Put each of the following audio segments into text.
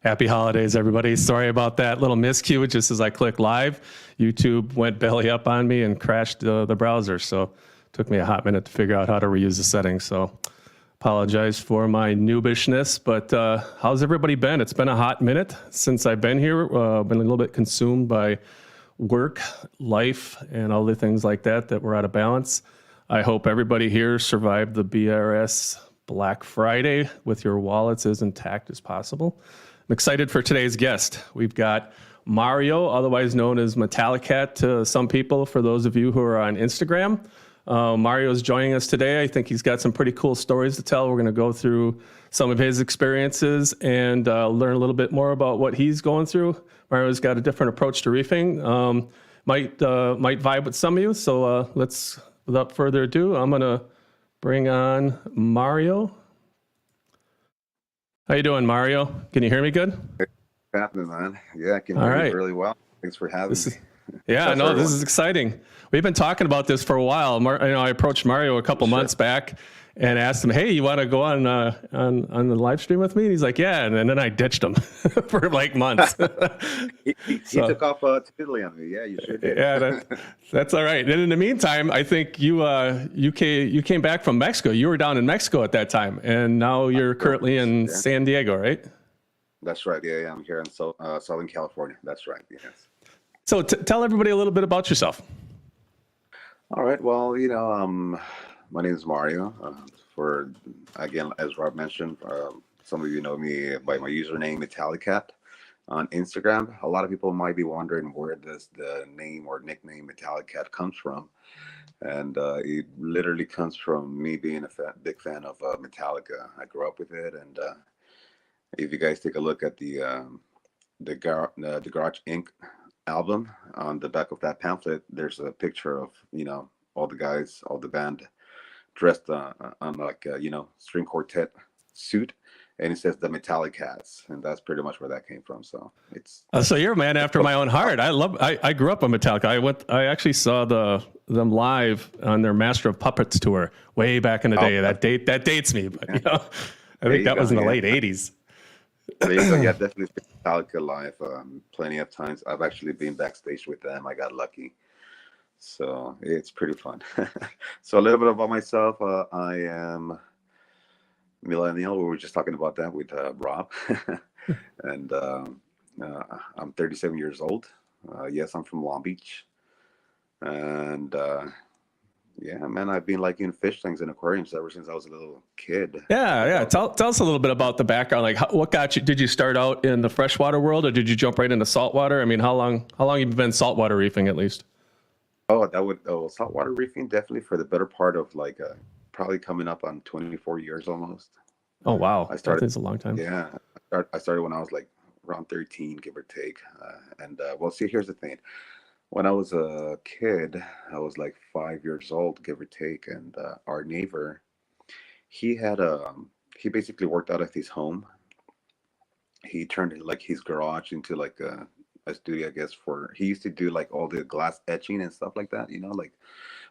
Happy holidays, everybody. Sorry about that little miscue. Just as I clicked live, YouTube went belly up on me and crashed the browser. So it took me a hot minute to figure out how to reuse the settings. So apologize for my noobishness, but how's everybody been? It's been a hot minute since I've been here. Been a little bit consumed by work, life, and all the things like that were out of balance. I hope everybody here survived the BRS Black Friday with your wallets as intact as possible. I'm excited for today's guest. We've got Mario, otherwise known as Metallicat to some people, for those of you who are on Instagram. Mario is joining us today. I think he's got some pretty cool stories to tell. We're going to go through some of his experiences and learn a little bit more about what he's going through. Mario's got a different approach to reefing. Might vibe with some of you. So let's, without further ado, I'm going to bring on Mario. How you doing, Mario? Can you hear me good? What's happening, man? Yeah, I can hear you really well. Thanks for having me. Yeah, no, this is exciting. We've been talking about this for a while. I approached Mario a couple months back and asked him, "Hey, you want to go on the live stream with me?" And he's like, "Yeah." And then I ditched him for like months. he took off to Italy on me. Yeah, you sure did. Yeah, that's all right. And in the meantime, I think you came back from Mexico. You were down in Mexico at that time, and now you're currently in San Diego, right? That's right. Yeah, I'm here in Southern California. That's right. Yes. So tell everybody a little bit about yourself. All right. Well, my name is Mario. Again, as Rob mentioned, some of you know me by my username Metallicat on Instagram. A lot of people might be wondering where the name or nickname Metallicat comes from, and it literally comes from me being a big fan of Metallica. I grew up with it, and if you guys take a look at the Garage Inc. album, on the back of that pamphlet there's a picture of all the guys, all the band dressed on like a string quartet suit, and it says the Metallicats, and that's pretty much where that came from. So it's so you're a man after my own heart. I grew up on Metallica. I actually saw them live on their Master of Puppets tour way back in the day. That dates me, but I think that was in the late 80s. There you go. Yeah, definitely Metallica live. Plenty of times. I've actually been backstage with them. I got lucky, so it's pretty fun. So a little bit about myself. I am millennial. We were just talking about that with Rob, and I'm 37 years old. Yes, I'm from Long Beach, and yeah, man, I've been liking fish tanks and aquariums ever since I was a little kid. Yeah. Tell us a little bit about the background. Like, what got you? Did you start out in the freshwater world, or did you jump right into saltwater? I mean, how long have you been saltwater reefing at least? Saltwater reefing definitely for the better part of probably coming up on 24 years almost. Oh wow, that's a long time. Yeah, I started when I was like around 13, give or take. Well, see, here's the thing. When I was a kid, I was like 5 years old, give or take, and our neighbor, he basically worked out of his home. He turned like his garage into like a studio, I guess. He used to do like all the glass etching and stuff like that, like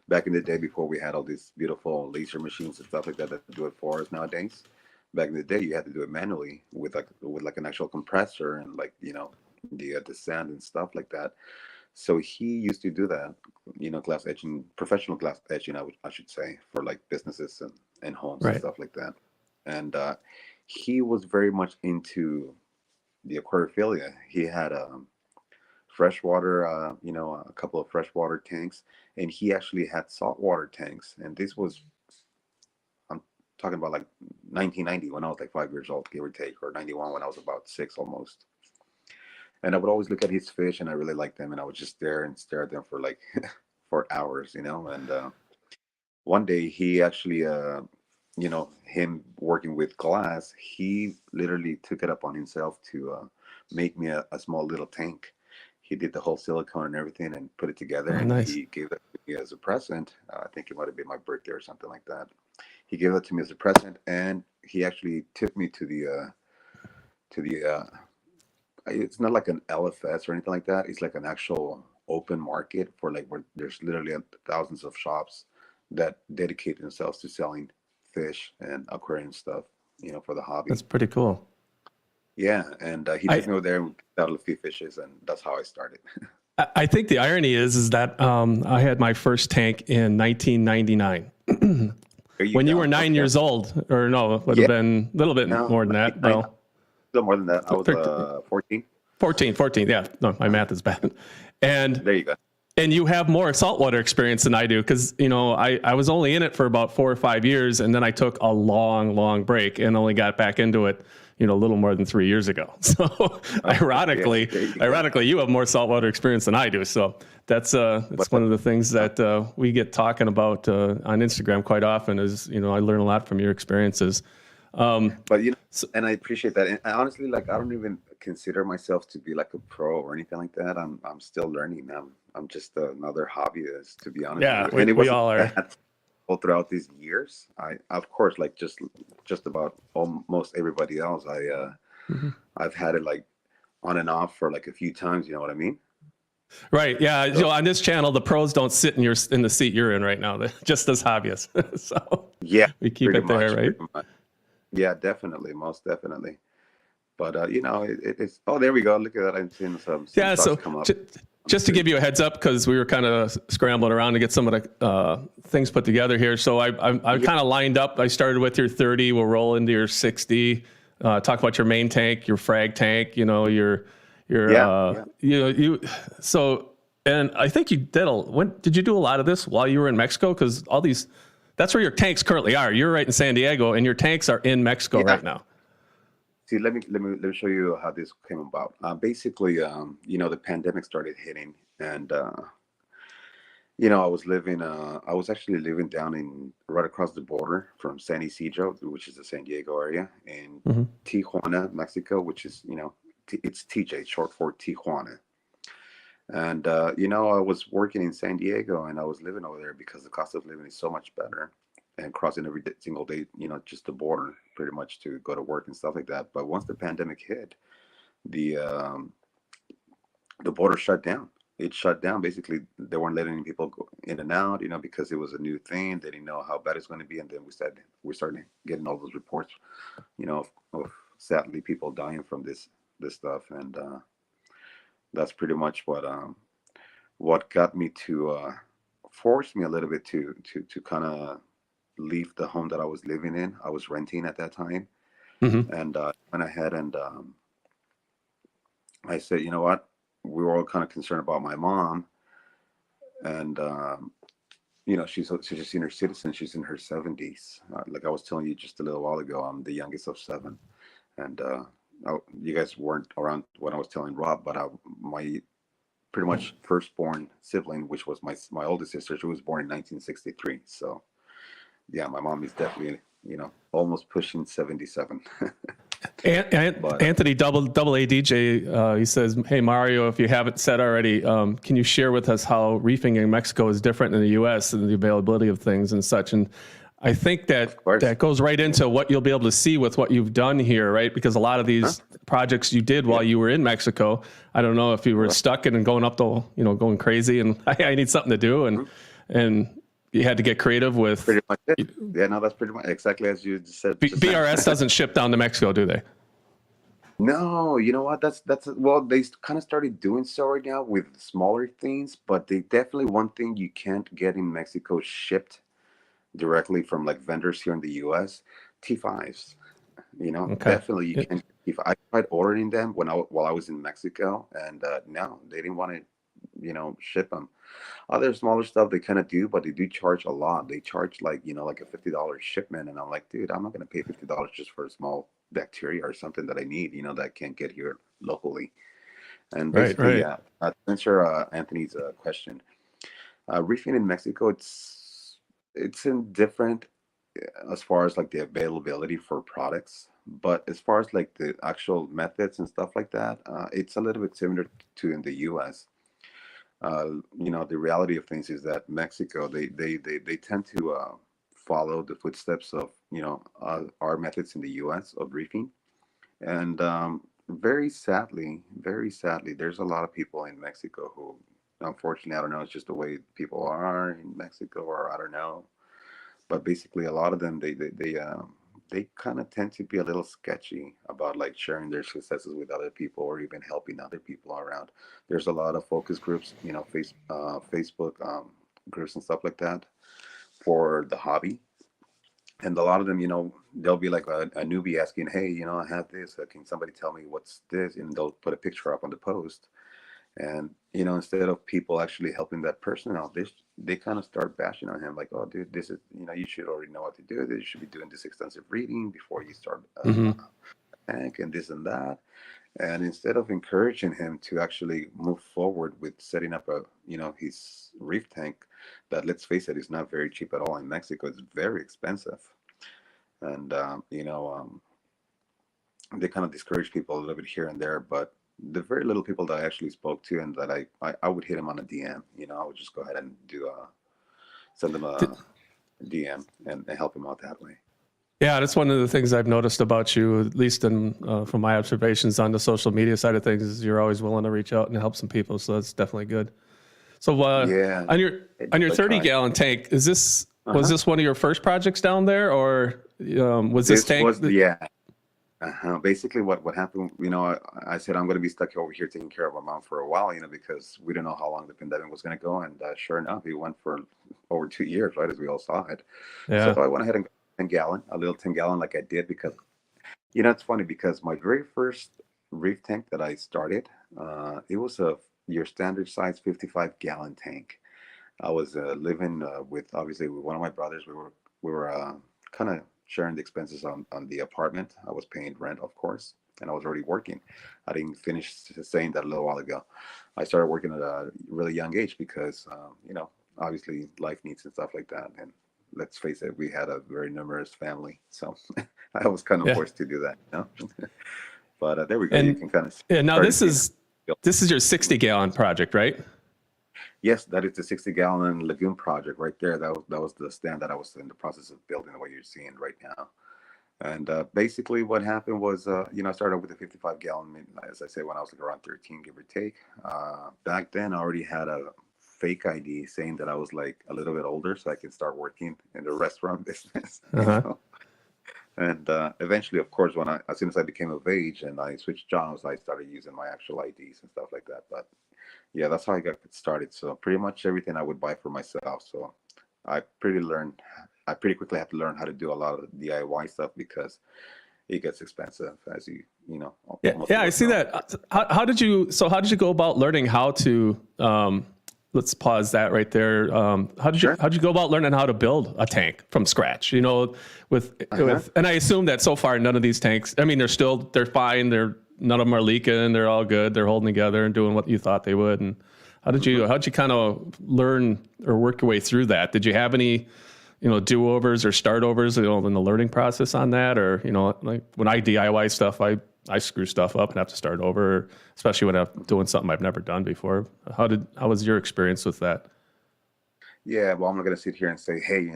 back in the day before we had all these beautiful laser machines and stuff like that do it for us nowadays. Back in the day, you had to do it manually with an actual compressor and the sand and stuff like that. So he used to do that, glass etching, professional glass etching, I should say, for like businesses and homes and stuff like that. And he was very much into the aquariophilia. He had freshwater, a couple of freshwater tanks, and he actually had saltwater tanks. And I'm talking about like 1990 when I was like 5 years old, give or take, or 91 when I was about 6 almost. And I would always look at his fish, and I really liked them, and I would just stare at them for like for hours, And one day he actually, him working with glass, he literally took it up on himself to make me a small little tank. He did the whole silicone and everything and put it together, and nice. He gave that to me as a present. I think it might have been my birthday or something like that. He gave that to me as a present, and he actually took me to the it's not like an LFS or anything like that. It's like an actual open market for like where there's literally thousands of shops that dedicate themselves to selling fish and aquarium stuff, for the hobby. That's pretty cool. Yeah, and he I took me over there and we caught a few fishes, and that's how I started. I think the irony is that I had my first tank in 1999. There you When you were go. 9 Okay. years old, or no, it would have Yeah. been a little bit No, more than that. I Well, still more than that. I was 13, 14. 14. Yeah, no, my math is bad. And There you go. and you have more saltwater experience than I do because I was only in it for about 4 or 5 years, and then I took a long break and only got back into it a little more than 3 years ago. So Yeah, ironically, there you go. you have more saltwater experience than I do. So that's it's But one of the things that we get talking about on Instagram quite often. Is I learn a lot from your experiences. but So, and I appreciate that. And I honestly, like, I don't even consider myself to be like a pro or anything like that. I'm still learning. I'm just another hobbyist, to be honest with yeah, you. we And it we wasn't all are. that all throughout these years. I, of course, like just about almost everybody else. Mhm. I've had it like on and off for like a few times. You know what I mean? Right. Yeah. So On this channel, the pros don't sit in the seat you're in right now. They're just as hobbyists. So yeah, we keep pretty it there, much, right? pretty much. Yeah, definitely, most definitely. But it's. Oh, there we go. Look at that. I'm seeing some Yeah. thoughts So come up on the just to screen. give you a heads up, because we were kind of scrambling around to get some of the things put together here. So I Yeah, kind of lined up. I started with your 30. We'll roll into your 60. Talk about your main tank, your frag tank. Your yeah, yeah. you. So and I think you did when did you do a lot of this while you were in Mexico? Because all these, that's where your tanks currently are. You're right in San Diego, and your tanks are in Mexico Yeah. right now. See, let me show you how this came about. Basically, the pandemic started hitting, and I was actually living down in right across the border from San Isidro, which is the San Diego area, in Hmm. Tijuana, Mexico, which is it's TJ, short for Tijuana. And I was working in San Diego, and I was living over there because the cost of living is so much better, and crossing every single day, just the border, pretty much to go to work and stuff like that. But once the pandemic hit, the um, the border shut down. It shut down. Basically, they weren't letting people go in and out, because it was a new thing. They didn't know how bad it's going to be, and then we started getting all those reports, of sadly people dying from this stuff, and that's pretty much what got me to force me a little bit to kind of leave the home that I was living in. I was renting at that time, Hmm. and went ahead and I said, you know what? We were all kind of concerned about my mom, and she's a senior citizen. She's in her 70s. Like I was telling you just a little while ago, I'm the youngest of seven, and you guys weren't around when I was telling Rob, but my pretty much firstborn sibling, which was my oldest sister, she was born in 1963. So yeah, my mom is definitely almost pushing 77. But Anthony double A DJ, he says, "Hey Mario, if you haven't said already, can you share with us how reefing in Mexico is different than the U.S. and the availability of things and such?" And I think of course, that goes right into what you'll be able to see with what you've done here, right? Because a lot of huh? these projects you did Yeah, while you were in Mexico, I don't know if you were right. stuck and going up the, going crazy, and I need something to do, Mhm. and you had to get creative with. Pretty much it. Yeah, no, that's pretty much exactly as you just said just now. BRS doesn't ship down to Mexico, do they? No, you know what? That's well, they kind of started doing so right now with smaller things, but they definitely one thing you can't get in Mexico shipped directly from like vendors here in the US, T5s. Okay. Definitely you can't. If I tried ordering them while I was in Mexico, and no, they didn't want to, ship them. Other smaller stuff they kind of do, but they do charge a lot. They charge like like a $50 shipment, and I'm like, dude, I'm not gonna pay $50 just for a small bacteria or something that I need, that I can't get here locally. And Right, basically, right. yeah. To answer Anthony's question, reefing in Mexico, it's indifferent as far as like the availability for products, but as far as like the actual methods and stuff like that, it's a little bit similar to in the US. The reality of things is that Mexico, they tend to follow the footsteps of our methods in the US of reefing, and very sadly, there's a lot of people in Mexico who, unfortunately, I don't know, it's just the way people are in Mexico, or I don't know, but basically a lot of them they kind of tend to be a little sketchy about like sharing their successes with other people or even helping other people around. There's a lot of focus groups, Facebook groups and stuff like that for the hobby. And a lot of them, they'll be like a newbie asking, "Hey, I have this. Can somebody tell me what's this?" And they'll put a picture up on the post. And instead of people actually helping that person out, they kind of start bashing on him, like, "Oh, dude, this is you should already know what to do. You should be doing this extensive reading before you start Hmm. tank and this and that." And instead of encouraging him to actually move forward with setting up his reef tank, that, let's face it, is not very cheap at all in Mexico. It's very expensive, and they kind of discourage people a little bit here and there. But the very little people that I actually spoke to and that I would hit him on a DM, I would just go ahead and send them a DM and help him out that way. Yeah, that's one of the things I've noticed about you, at least from my observations on the social media side of things, is you're always willing to reach out and help some people. So that's definitely good. So Yeah, on your I 30-gallon tank, was this one of your first projects down there, or was this tank? Yeah. Basically, what happened, I said I'm going to be stuck over here taking care of my mom for a while, because we didn't know how long the pandemic was going to go, and sure enough, it went for over 2 years, right, as we all saw it. Yeah. So I went ahead and got a little 10-gallon, like I did, because it's funny because my very first reef tank that I started, it was your standard size 55-gallon tank. I was living with one of my brothers. We were kind of sharing the expenses on the apartment. I was paying rent, of course, and I was already working. I didn't finish saying that a little while ago. I started working at a really young age because, obviously life needs and stuff like that. And let's face it, we had a very numerous family, so I was kind of Yeah. forced to do that. But there we go. And You can kind of now this is your 60-gallon project, right? Yes, that is the 60-gallon lagoon project right there. That was the stand that I was in the process of building, what you're seeing right now. And basically, what happened was, I started with a 55-gallon, as I say, when I was like around 13, give or take. Back then, I already had a fake ID saying that I was like a little bit older, so I could start working in the restaurant business. And eventually, of course, as soon as I became of age and I switched jobs, I started using my actual IDs and stuff like that. But yeah, that's how I got started. So pretty much everything I would buy for myself. So I pretty quickly had to learn how to do a lot of DIY stuff because it gets expensive, as you know. Yeah, I see that. How did you go about learning how to? Let's pause that right there. How did you go about learning how to build a tank from scratch? With and I assume that so far none of these tanks. I mean, they're fine. None of them are leaking. They're all good. They're holding together and doing what you thought they would. And how'd you kind of learn or work your way through that? Did you have any, do-overs or start-overs, in the learning process on that? Or, like when I DIY stuff, I screw stuff up and have to start over, especially when I'm doing something I've never done before. How was your experience with that? Yeah, well, I'm not going to sit here and say, hey,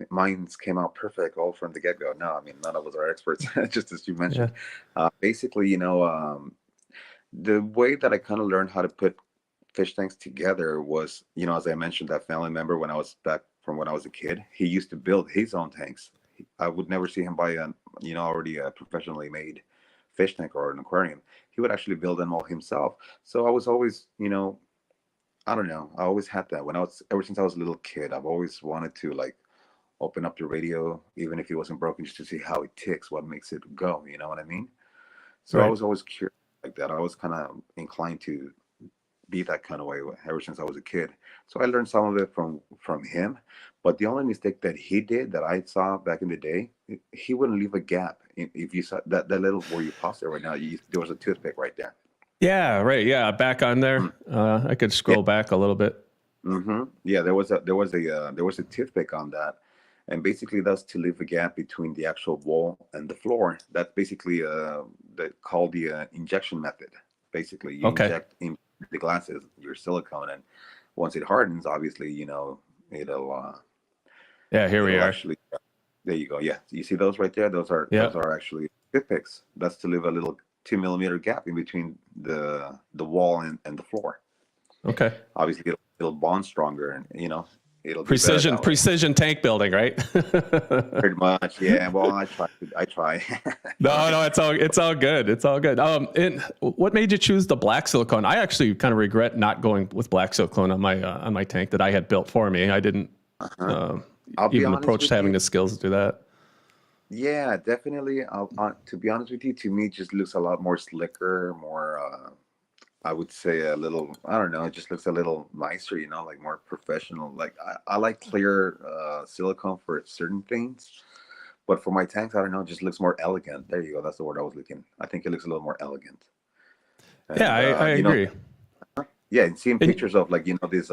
mine's came out perfect all from the get-go. No, I mean, none of us are experts, just as you mentioned. Yeah. Basically, the way that I kind of learned how to put fish tanks together was, as I mentioned, that family member when I was back from when I was a kid, he used to build his own tanks. I would never see him buy already a professionally made fish tank or an aquarium. He would actually build them all himself. So I was always, I don't know. I always had that ever since I was a little kid. I've always wanted to like open up the radio, even if it wasn't broken, just to see how it ticks, what makes it go. You know what I mean? So I Right. was always curious like that. I was kind of inclined to be that kind of way ever since I was a kid. So I learned some of it from him. But the only mistake that he did that I saw back in the day, he wouldn't leave a gap. If you saw that little where you pause there right now, there was a toothpick right there. Yeah, right. Yeah, back on there. I could scroll back a little bit. Yeah, there was a toothpick on that, and basically that's to leave a gap between the actual wall and the floor. That's basically called the injection method. Basically, you inject in the glasses your silicone, and once it hardens, obviously, it'll Yeah, here we are. actually. There you go. Yeah, you see those right there? Those are actually toothpicks. That's to leave a little 2 millimeter gap in between the wall and the floor. Okay. Obviously, it'll bond stronger, and it'll be better that way. Precision tank building, right? Pretty much, yeah. Well, I try. No, it's all good. It's all good. And what made you choose the black silicone? I actually kind of regret not going with black silicone on my tank that I had built for me. I didn't I'll be even honest approach with having you. the skills to do that. Yeah, definitely. To be honest with you, to me, it just looks a lot more slicker, more. I would say a little. I don't know. It just looks a little nicer, like more professional. Like I like clear silicone for certain things, but for my tanks, I don't know. It just looks more elegant. There you go. That's the word I was looking. I think it looks a little more elegant. Yeah, And I agree. yeah, and seeing And pictures of like these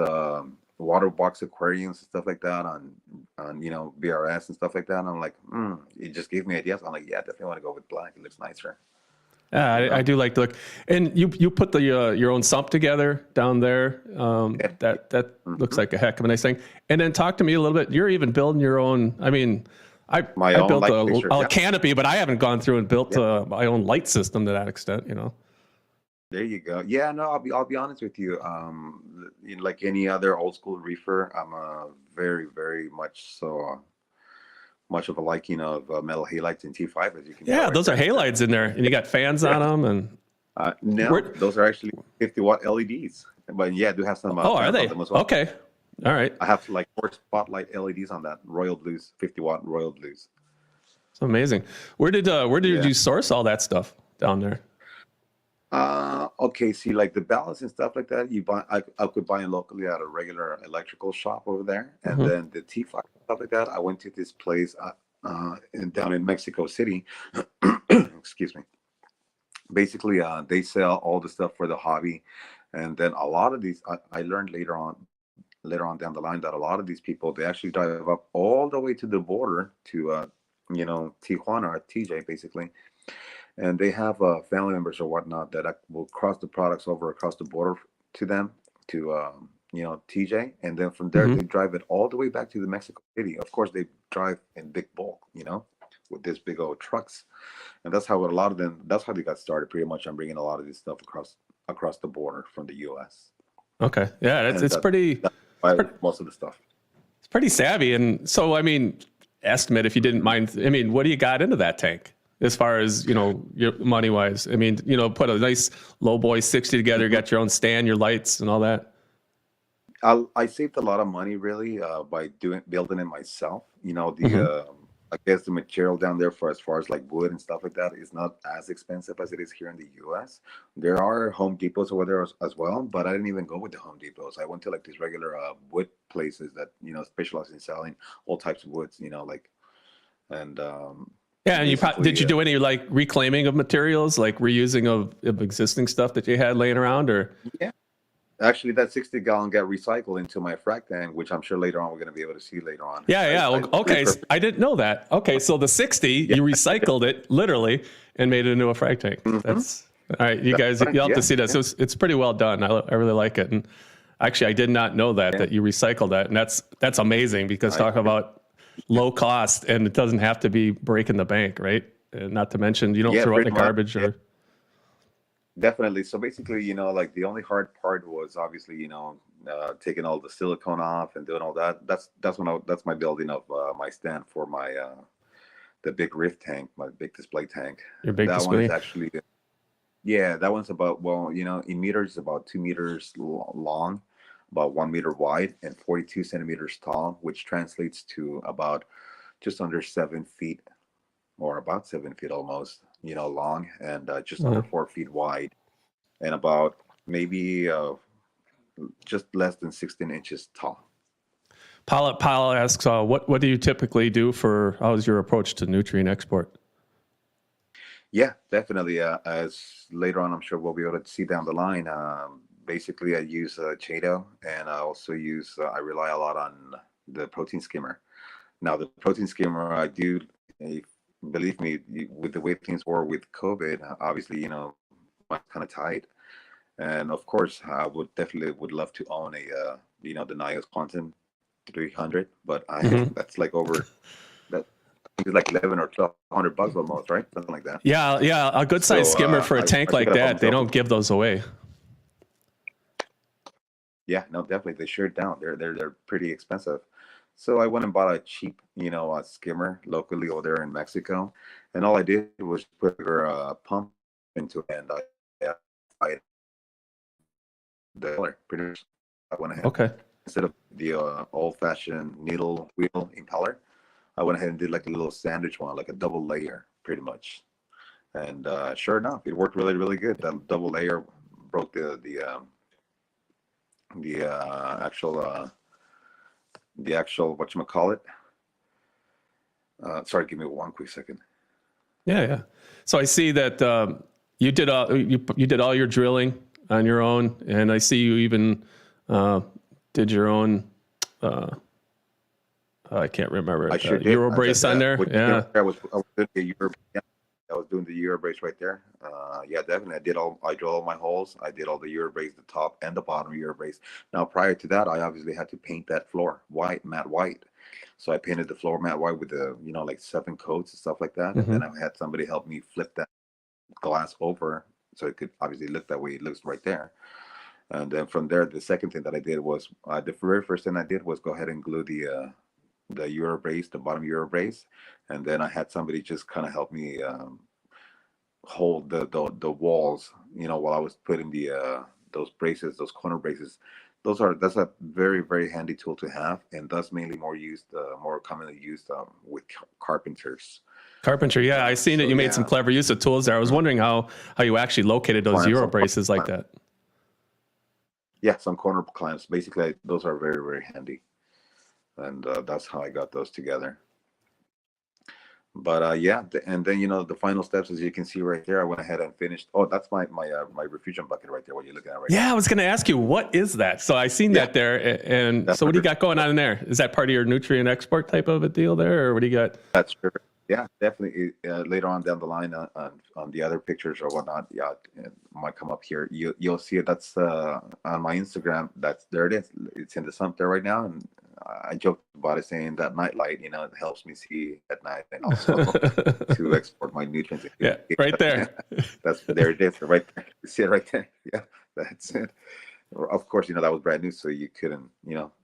water box aquariums and stuff like that on BRS and stuff like that. I'm like, it just gave me ideas. I'm like, yeah, definitely want to go with black. It looks nicer. yeah, I do like the look. And you put the your own sump together down there. Yeah. That looks like a heck of a nice thing. And then talk to me a little bit. You're even building your own. I mean, I My own built light a fixture, canopy, but I haven't gone through and built my own light system to that extent. There you go. Yeah, no, I'll be honest with you. Like any other old school reefer, I'm a very, very much of a liking of metal halides and T5, as you can tell Yeah, right those are there. halides in there, and you got fans on them. And No, those are actually 50-watt LEDs. But yeah, I do have some oh, are fans they? on them as well. Okay, all right. I have like 4 spotlight LEDs on that Royal Blues, 50-watt Royal Blues. It's amazing. Where did you source all that stuff down there? Okay, see, like the ballasts and stuff like that, I could buy it locally at a regular electrical shop over there, and then the T5 stuff like that, I went to this place down in Mexico City. Excuse me. Basically, they sell all the stuff for the hobby, and then a lot of these, I learned later on down the line that a lot of these people they actually drive up all the way to the border to Tijuana or TJ basically, and they have family members or whatnot that will cross the products over across the border to them to TJ, and then from there they drive it all the way back to the Mexico City. Of course, they drive in big bulk, with this big old trucks, and that's how a lot of them. That's how they got started. Pretty much, I'm bringing a lot of this stuff across the border from the U.S. Okay, yeah, it's pretty. Most of the stuff. It's pretty savvy, and so I mean, estimate if you didn't mind. I mean, what do you got into that tank? As far as, your money wise, I mean, put a nice low boy 60 together, got your own stand, your lights and all that. I saved a lot of money really by building it myself. I guess the material down there for as far as like wood and stuff like that is not as expensive as it is here in the U.S. There are Home Depots over there as well, but I didn't even go with the Home Depots. I went to like these regular wood places that specialize in selling all types of woods. And Yeah, and did you do any like reclaiming of materials, like reusing of existing stuff that you had laying around, or? Yeah, actually, that 60-gallon got recycled into my frac tank, which I'm sure later on we're going to be able to see later on. Yeah. Okay, I didn't know that. Okay, so the 60, you recycled it literally and made it into a frac tank. That's all right. You guys, you'll have to see that. So it's pretty well done. I really like it. And actually, I did not know that you recycled that, and that's amazing because talk about low cost, and it doesn't have to be breaking the bank, right? And not to mention you don't throw it in the garbage or. Definitely. So basically, like the only hard part was obviously, taking all the silicone off and doing all that. That's my building of my stand for my the big Reef tank, my big display tank. Your big that display. one is actually, yeah, that one's about in meters about 2 meters long, about 1 meter wide, and 42 centimeters tall, which translates to about just under 7 feet, or about 7 feet almost, long, and just under 4 feet wide, and about maybe just less than 16 inches tall. Paul asks, what do you typically do how's your approach to nutrient export? Yeah, definitely. As later on, I'm sure we'll be able to see down the line. Basically, I use Chato, and I also I rely a lot on the protein skimmer. Now, the protein skimmer, I do, believe me, with the way things were with COVID, obviously, kind of tight. And of course, I would love to own the Nios Quantum 300, but that's like over that. I think it's like 11 or 1,200 bucks almost, right? Something like that. Yeah, a good size skimmer for a tank like that. They don't give those away. Yeah, no, definitely they shear down. They're pretty expensive. So I went and bought a cheap, a skimmer locally over there in Mexico, and all I did was put a pump into it, and I the color pretty much. I went ahead Okay. instead of the old-fashioned needle wheel impeller. I went ahead and did like a little sandwich one, like a double layer, pretty much. And sure enough, it worked really, really good. That double layer broke the actual whatchamacallit. Sorry, give me one quick second. Yeah, yeah. So I see that you did all your drilling on your own, and I see you even did your own. I can't remember I it. sure did. Euro I did brace on that. there. Yeah. I was doing the Euro, yeah, I was doing the Euro brace right there. Yeah, definitely. I drilled all my holes. I did all the Euro brace, the top and the bottom Euro brace. Now, prior to that, I obviously had to paint that floor white, matte white. So I painted the floor matte white with the, like 7 coats and stuff like that. And Mm-hmm. then I had somebody help me flip that glass over so it could obviously look that way it looks right there. And then from there, the second thing that I did was the very first thing I did was go ahead and glue the Euro brace, the bottom Euro brace, and then I had somebody just kind of help me hold the walls, while I was putting the those braces, those corner braces. That's a very very handy tool to have, and thus mainly more commonly used with carpenters. Carpenter. Yeah, I seen it. So You made some yeah, clever use of tools there. I was wondering how you actually located those clamps Euro on braces like clamps. that. Yeah, some corner clamps. Basically, those are very very handy, and that's how I got those together. But yeah, and then the final steps, as you can see right there, I went ahead and finished. Oh, that's my refugium bucket right there. What you're looking at right Yeah, I now. was going to ask you, what is that? So I seen Yeah, that there, and that's so what do you got going on in there? Is that part of your nutrient export type of a deal there, or what do you got? that's true. Yeah, definitely. Later on down the line, on the other pictures or whatnot, yeah, it might come up here. You'll see it. That's on my Instagram. That's there. It is. It's in the sump there right now, and I joked about it saying that night light, it helps me see at night, and also to export my nutrients. Yeah, right there. That's there it is, right there. You see it right there. Yeah, that's it. Of course, that was brand new, so you couldn't.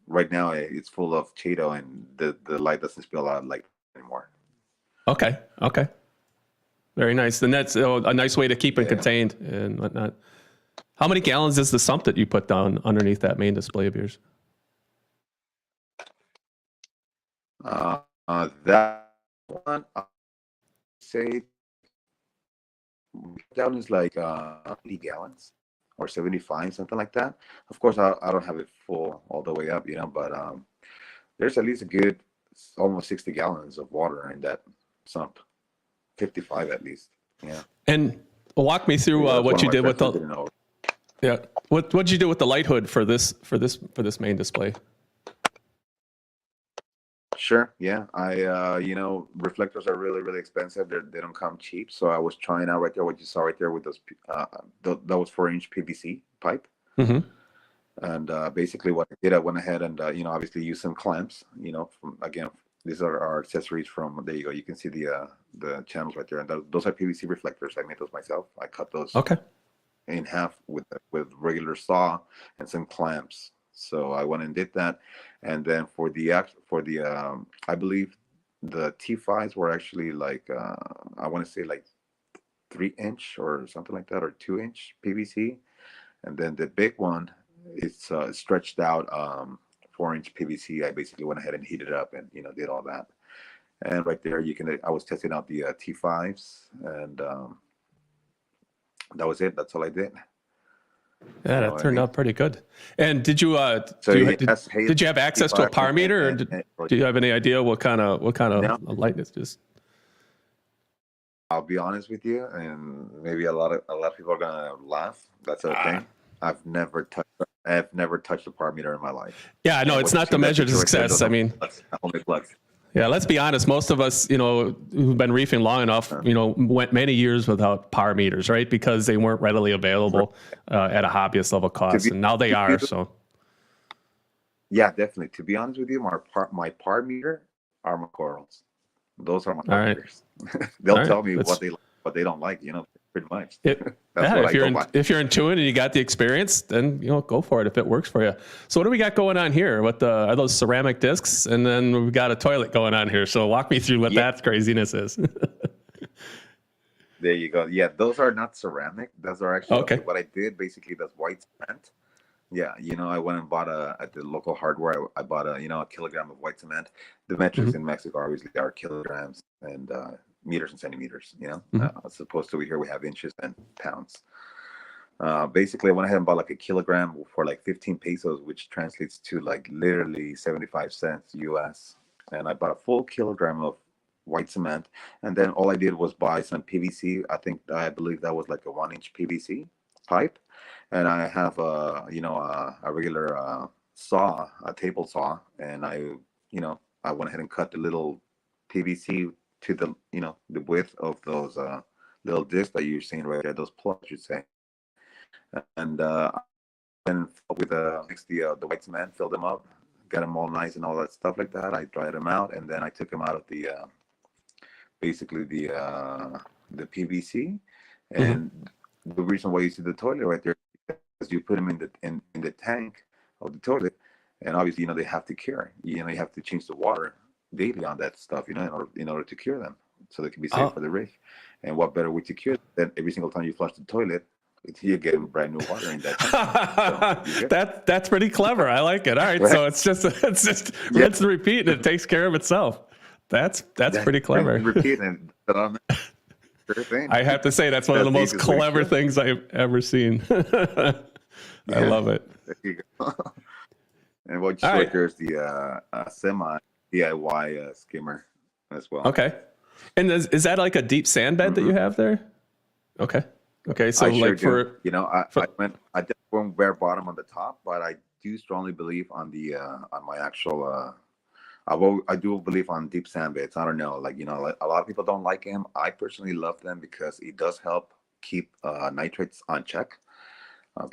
Right now it's full of Cheeto, and the light doesn't spill out like anymore. Okay, okay. Very nice. And that's a nice way to keep it Yeah. contained and whatnot. How many gallons is the sump that you put down underneath that main display of yours? That one, I say down is like 80 gallons or 75, something like that. Of course, I don't have it full all the way up, but there's at least a good almost 60 gallons of water in that sump, 55 at least. Yeah. And walk me through Yeah, that's what one you of my did with friends the who didn't know. yeah. What'd you do with the light hood for this main display? Sure. Yeah. Reflectors are really, really expensive. They don't come cheap. So I was trying out right there what you saw right there with those, that was 4-inch PVC pipe. Mm-hmm. And basically what I did, I went ahead and, obviously use some clamps, again, these are our accessories from, there you go. You can see the channels right there. And those are PVC reflectors. I made those myself. I cut those Okay. in half with regular saw and some clamps. So I went and did that, and then for the I believe the T5s were actually like I want to say like 3-inch or something like that, or 2-inch PVC, and then the big one it's stretched out 4-inch PVC. I basically went ahead and heated it up and did all that. And right there, I was testing out the T5s, and that was it. That's all I did. Yeah, You know that what I turned mean? out pretty good. And did you So yes, did you have access to a par meter, or do you have any idea what kind of no, light it's just? I'll be honest with you, and maybe a lot of people are gonna laugh. That's okay. I've never touched a par meter in my life. Yeah, no, And it's what you not see the in that measure to picture right there, success. those I are mean, plugs, only plugs. yeah, let's be honest. Most of us, who've been reefing long enough, went many years without par meters, right? Because they weren't readily available at a hobbyist level To cost, be, and now they to be, are. So, yeah, definitely. To be honest with you, my par meter are my corals. Those are my all par right, meters. all They'll right. tell me That's what they like, what they don't like. pretty much. It, That's yeah, what I go by. if you're into it and you got the experience, then go for it if it works for you. So what do we got going on here? What are those ceramic discs? And then we've got a toilet going on here. So walk me through what that craziness is. There you go. Yeah, those are not ceramic. Those are actually Okay. what I did. Basically, that's white cement. Yeah, I went and bought at the local hardware. I bought a kilogram of white cement. The metrics in Mexico obviously are kilograms and meters and centimeters. As opposed to here we have inches and pounds. Basically, I went ahead and bought like a kilogram for like 15 pesos, which translates to like literally 75 cents US. And I bought a full kilogram of white cement, and then all I did was buy some PVC. I believe that was like a 1-inch PVC pipe, and I have a regular saw, a table saw, and I went ahead and cut the little PVC to the width of those little discs that you're seeing right there, those plugs, you'd say, and then with mixed the white cement, filled them up, got them all nice and all that stuff like that. I dried them out, and then I took them out of the basically the PVC, and the reason why you see the toilet right there is you put them in the tank of the toilet, and obviously they have to cure. You have to change the water daily on that stuff, in order to cure them so they can be safe for the reef. And what better way to cure than every single time you flush the toilet, you get brand new water in that tank. That's pretty clever. I like it. All right, so it's just rinse and repeat, and it takes care of itself. That's pretty clever. Repeat and sure thing. I have to say that's one of the most clever things I've ever seen. I love it. There you go. And what you saw here is the semi DIY skimmer as well. Okay. And is that like a deep sand bed that you have there? Okay. Okay. So I like sure do. I didn't go bare bottom on the top, but I do strongly believe on the on my actual I do believe on deep sand beds. I don't know, a lot of people don't like them. I personally love them because it does help keep nitrates on check.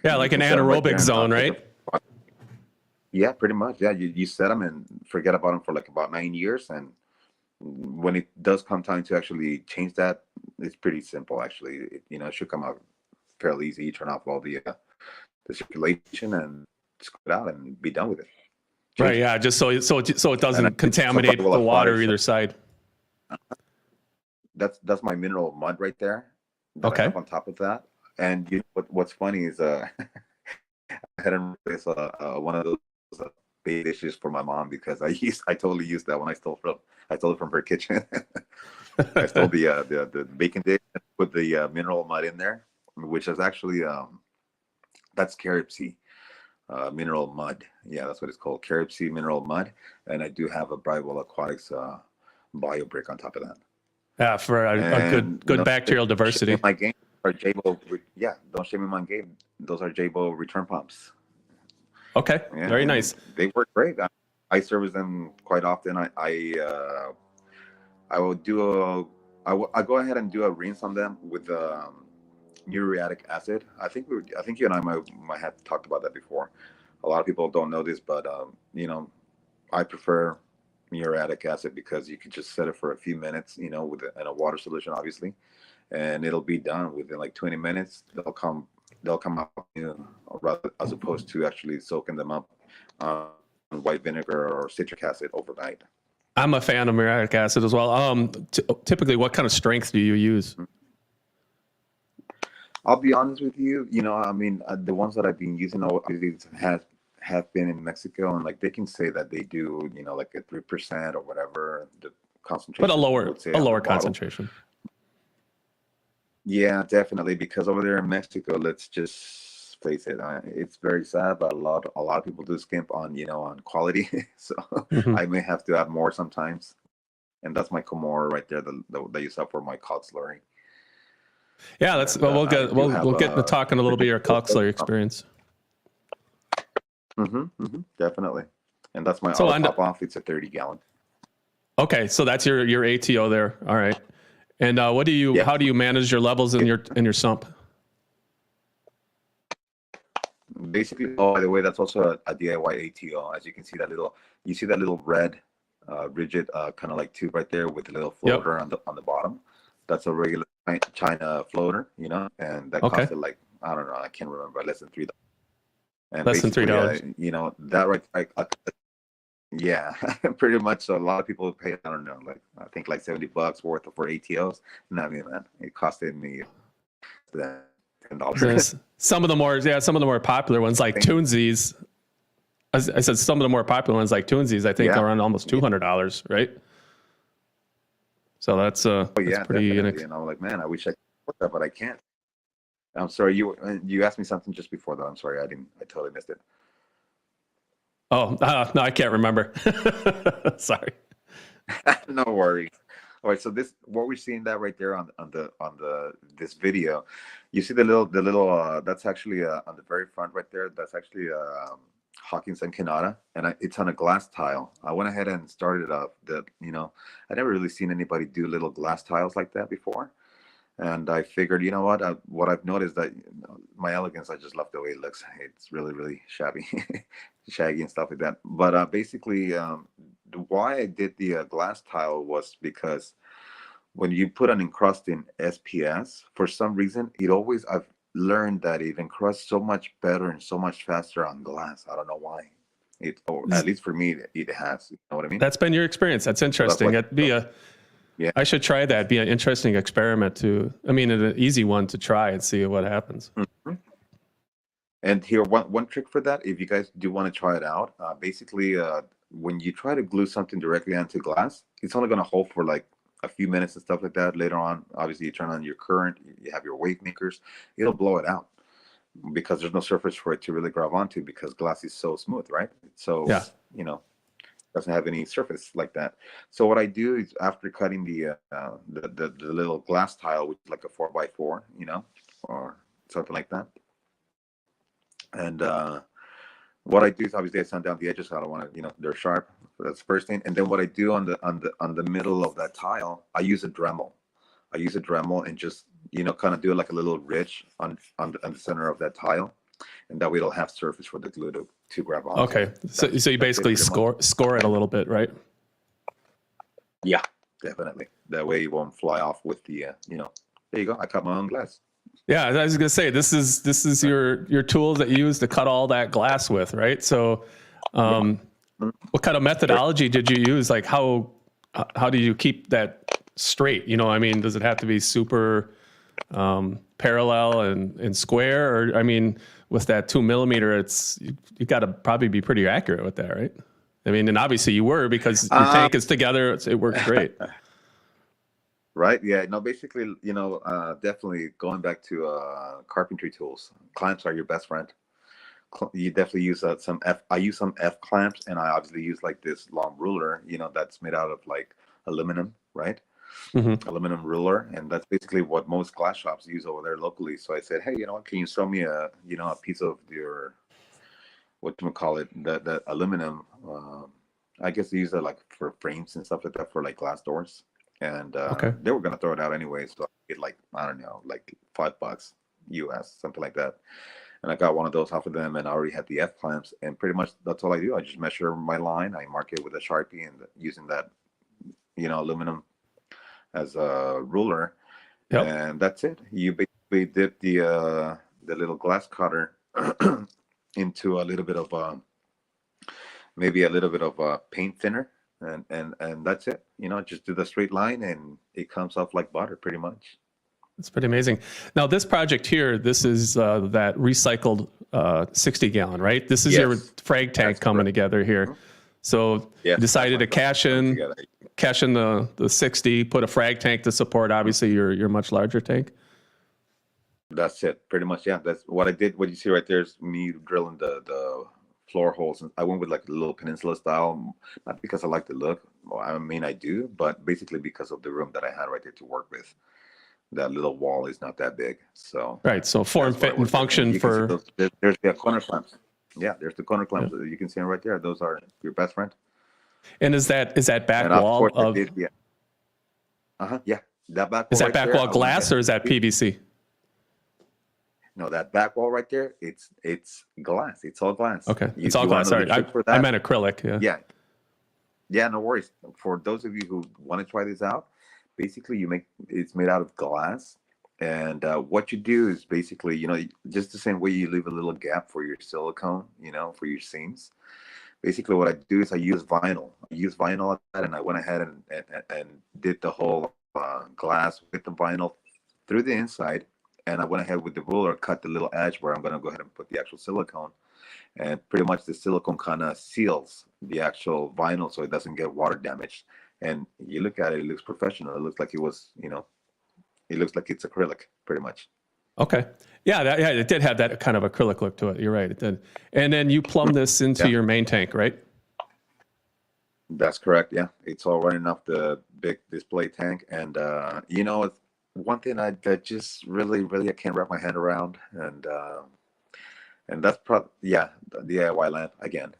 Yeah, like an anaerobic zone, right? Yeah, pretty much. Yeah, you set them and forget about them for like about 9 years, and when it does come time to actually change that, it's pretty simple. Actually, it should come out fairly easy. You turn off all the circulation and just put it out and be done with it. Right. Yeah. Just so it doesn't contaminate the water either side. That's my mineral mud right there. Okay. I have on top of that, and what's funny is I had to replace one of those big dishes for my mom because I totally used that when I stole it from her kitchen. I stole the bacon dish and put the mineral mud in there, which is actually that's carib sea. Mineral mud. Yeah, that's what it's called. Carib sea mineral mud. And I do have a Brightwell Aquatics bio brick on top of that. Yeah, for a good bacterial diversity. My game are Jabo. Yeah, don't shame me my game. Those are Jabo return pumps. Okay, yeah, very nice. They work great. I service them quite often. I will do I go ahead and do a rinse on them with muriatic acid. I think you and I might have talked about that before. A lot of people don't know this, but I prefer muriatic acid because you can just set it for a few minutes, in a water solution, obviously, and it'll be done within like 20 minutes. They'll come out, rather as opposed to actually soaking them up on white vinegar or citric acid overnight. I'm a fan of muriatic acid as well. Typically, what kind of strength do you use? I'll be honest with you. The ones that I've been using have been in Mexico, and like they can say that they do, like a 3% or whatever the concentration. But a lower concentration. Yeah, definitely. Because over there in Mexico, let's just face it, it's very sad, but a lot of people do skimp on on quality. So I may have to add more sometimes, and that's my Comor right there that you saw for my cod slurry. Yeah, we'll get to talking a little bit of your cod slurry experience. Definitely, and that's my top off. It's a 30-gallon. Okay, so that's your ATO there. All right, and how do you manage your levels in your sump? Basically, by the way, that's also a DIY ATO. As you can see, that little red, rigid kind of like tube right there with a little floater on the bottom. That's a regular China floater, you know, and that Okay. costed like, I don't know, I can't remember, less than $3. And Less than basically, $3. you know, that right, yeah, pretty much. A lot of people pay, I don't know, like I think like $70 worth for ATOs. Not me, man. It costed me $10. Some of the more, yeah, some of the more popular ones like Toonsies. I said some of the more popular ones like Toonsies, I think are around almost $200, right? So that's Oh that's yeah, pretty definitely. And I'm like, man, I wish I could afford that, but I can't. I'm sorry. You asked me something just before that. I'm sorry. I totally missed it. Oh, no, I can't remember. Sorry. No worries. All right. So what we're seeing that right there on the this video, you see the little that's actually on the very front right there. That's actually Hawkins and Canada, and it's on a glass tile. I went ahead and started up I never really seen anybody do little glass tiles like that before. And I figured, you know what I've noticed that my elegance, I just love the way it looks. It's really, really shabby, shaggy and stuff like that. But basically, why I did the glass tile was because when you put an encrusting SPS, for some reason, I've learned that it encrusts so much better and so much faster on glass. I don't know why. Or at least for me, it has. You know what I mean? That's been your experience. That's interesting. Yeah. I should try that. Be an interesting experiment an easy one to try and see what happens. Mm-hmm. And here, one trick for that, if you guys do want to try it out, basically, when you try to glue something directly onto glass, it's only going to hold for like a few minutes and stuff like that. Later on, obviously, you turn on your current, you have your wave makers, it'll blow it out because there's no surface for it to really grab onto because glass is so smooth, right? So, Yeah. doesn't have any surface like that. So what I do is after cutting the little glass tile, which is like a 4x4, or something like that. And what I do is obviously I sand down the edges. So I don't want to, they're sharp. That's the first thing. And then what I do on the middle of that tile, I use a Dremel. And just kind of do like a little ridge on the center of that tile, and that way it'll have surface for the glue to grab onto. Okay, so you basically score it a little bit, right? Yeah, definitely. That way you won't fly off with the there you go. I cut my own glass. Yeah, I was gonna say this is your tools that you use to cut all that glass with, right? So, what kind of methodology did you use? Like how do you keep that straight? Does it have to be super parallel and square, or with that 2 millimeter, you got to probably be pretty accurate with that, right? And obviously you were, because your tank is together. It works great. Right. Yeah. No, basically, definitely going back to carpentry tools, clamps are your best friend. You definitely use I use some F clamps, and I obviously use like this long ruler, that's made out of like aluminum, right? Mm-hmm. Aluminum ruler. And that's basically what most glass shops use over there locally. So I said, hey, you know what, can you sell me a piece of your, whatchamacallit, the aluminum, I guess they use that like for frames and stuff like that for like glass doors. And Okay. They were gonna throw it out anyway, so I get like, I don't know, like $5 US, something like that. And I got one of those off of them, and I already had the F clamps, and pretty much that's all I do. I just measure my line, I mark it with a Sharpie, and using that, aluminum as a ruler, and that's it. You basically dip the little glass cutter into a little bit of maybe a little bit of paint thinner, and that's it. Just do the straight line, and it comes off like butter, pretty much. It's pretty amazing. Now, this project here, this is that recycled 60-gallon, right? This is your frag tank coming together here. So you decided to cash in the 60, put a frag tank to support, obviously, your much larger tank. That's it, pretty much. Yeah, that's what I did. What you see right there is me drilling the floor holes. And I went with like a little peninsula style, not because I like the look. Well, I do, but basically because of the room that I had right there to work with. That little wall is not that big, so right. So form, fit, and function for. There's the corner clamps. Yeah, there's the corner clamps. Yeah. You can see them right there. Those are your best friend. And is that back wall of? Yeah. Yeah, that back wall. Is that back wall glass or is that PVC? No, that back wall right there. It's glass. It's all glass. Okay, it's all glass. Sorry, I meant acrylic. Yeah. Yeah. Yeah, no worries. For those of you who want to try this out, basically it's made out of glass. And what you do is basically, just the same way you leave a little gap for your silicone, for your seams. Basically, what I do is I use vinyl. I use vinyl on that, and I went ahead and did the whole glass with the vinyl through the inside. And I went ahead with the ruler, cut the little edge where I'm going to go ahead and put the actual silicone. And pretty much the silicone kind of seals the actual vinyl so it doesn't get water damaged. And you look at it, it looks professional. It looks like it looks like it's acrylic, pretty much. Okay. Yeah, yeah, it did have that kind of acrylic look to it. You're right, it did. And then you plumb this into your main tank, right? That's correct. Yeah, it's all running off the big display tank, and it's one thing that just really I can't wrap my head around, and that's probably the DIY land again.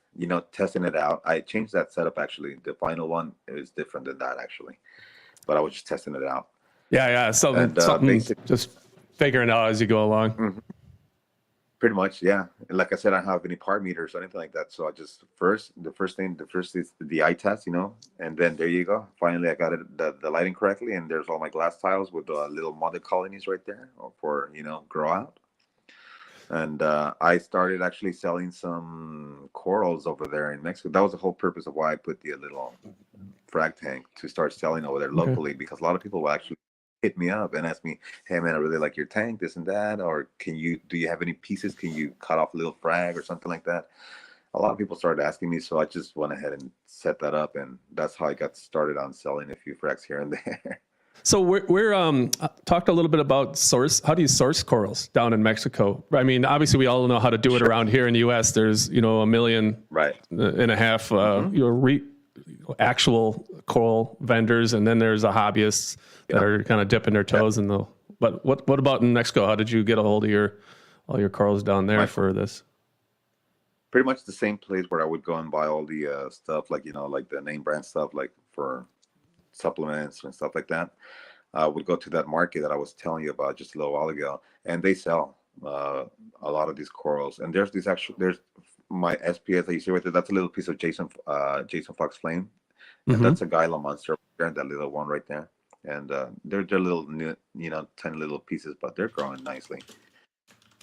Testing it out. I changed that setup actually. The final one is different than that actually, but I was just testing it out. Yeah, yeah. So And something just figuring out as you go along. Mhm. Pretty much, yeah. And like I said, I don't have any part meters or anything like that. So I just the first is the eye test, and then there you go. Finally, I got it the lighting correctly, and there's all my glass tiles with little mother colonies right there for grow out. And I started actually selling some corals over there in Mexico. That was the whole purpose of why I put the little frag tank to start selling over there locally, because a lot of people will actually hit me up and ask me, "Hey man, I really like your tank, this and that, or do you have any pieces? Can you cut off a little frag or something like that?" A lot of people started asking me, so I just went ahead and set that up, and that's how I got started on selling a few frags here and there. So we're talked a little bit about source. How do you source corals down in Mexico? I mean, obviously we all know how to do it around here in the U.S. There's a million Right. and a half actual coral vendors, and then there's the hobbyists that are kind of dipping their toes in the. But what about in Mexico? How did you get a hold of all your corals down there for this? Pretty much the same place where I would go and buy all the stuff, like like the name brand stuff, like for supplements and stuff like that. I would go to that market that I was telling you about just a little while ago, and they sell a lot of these corals. And there's my SPS that you see right there. That's a little piece of Jason Fox flame, and that's a Gila monster there, that little one right there. And they're little, tiny little pieces, but they're growing nicely.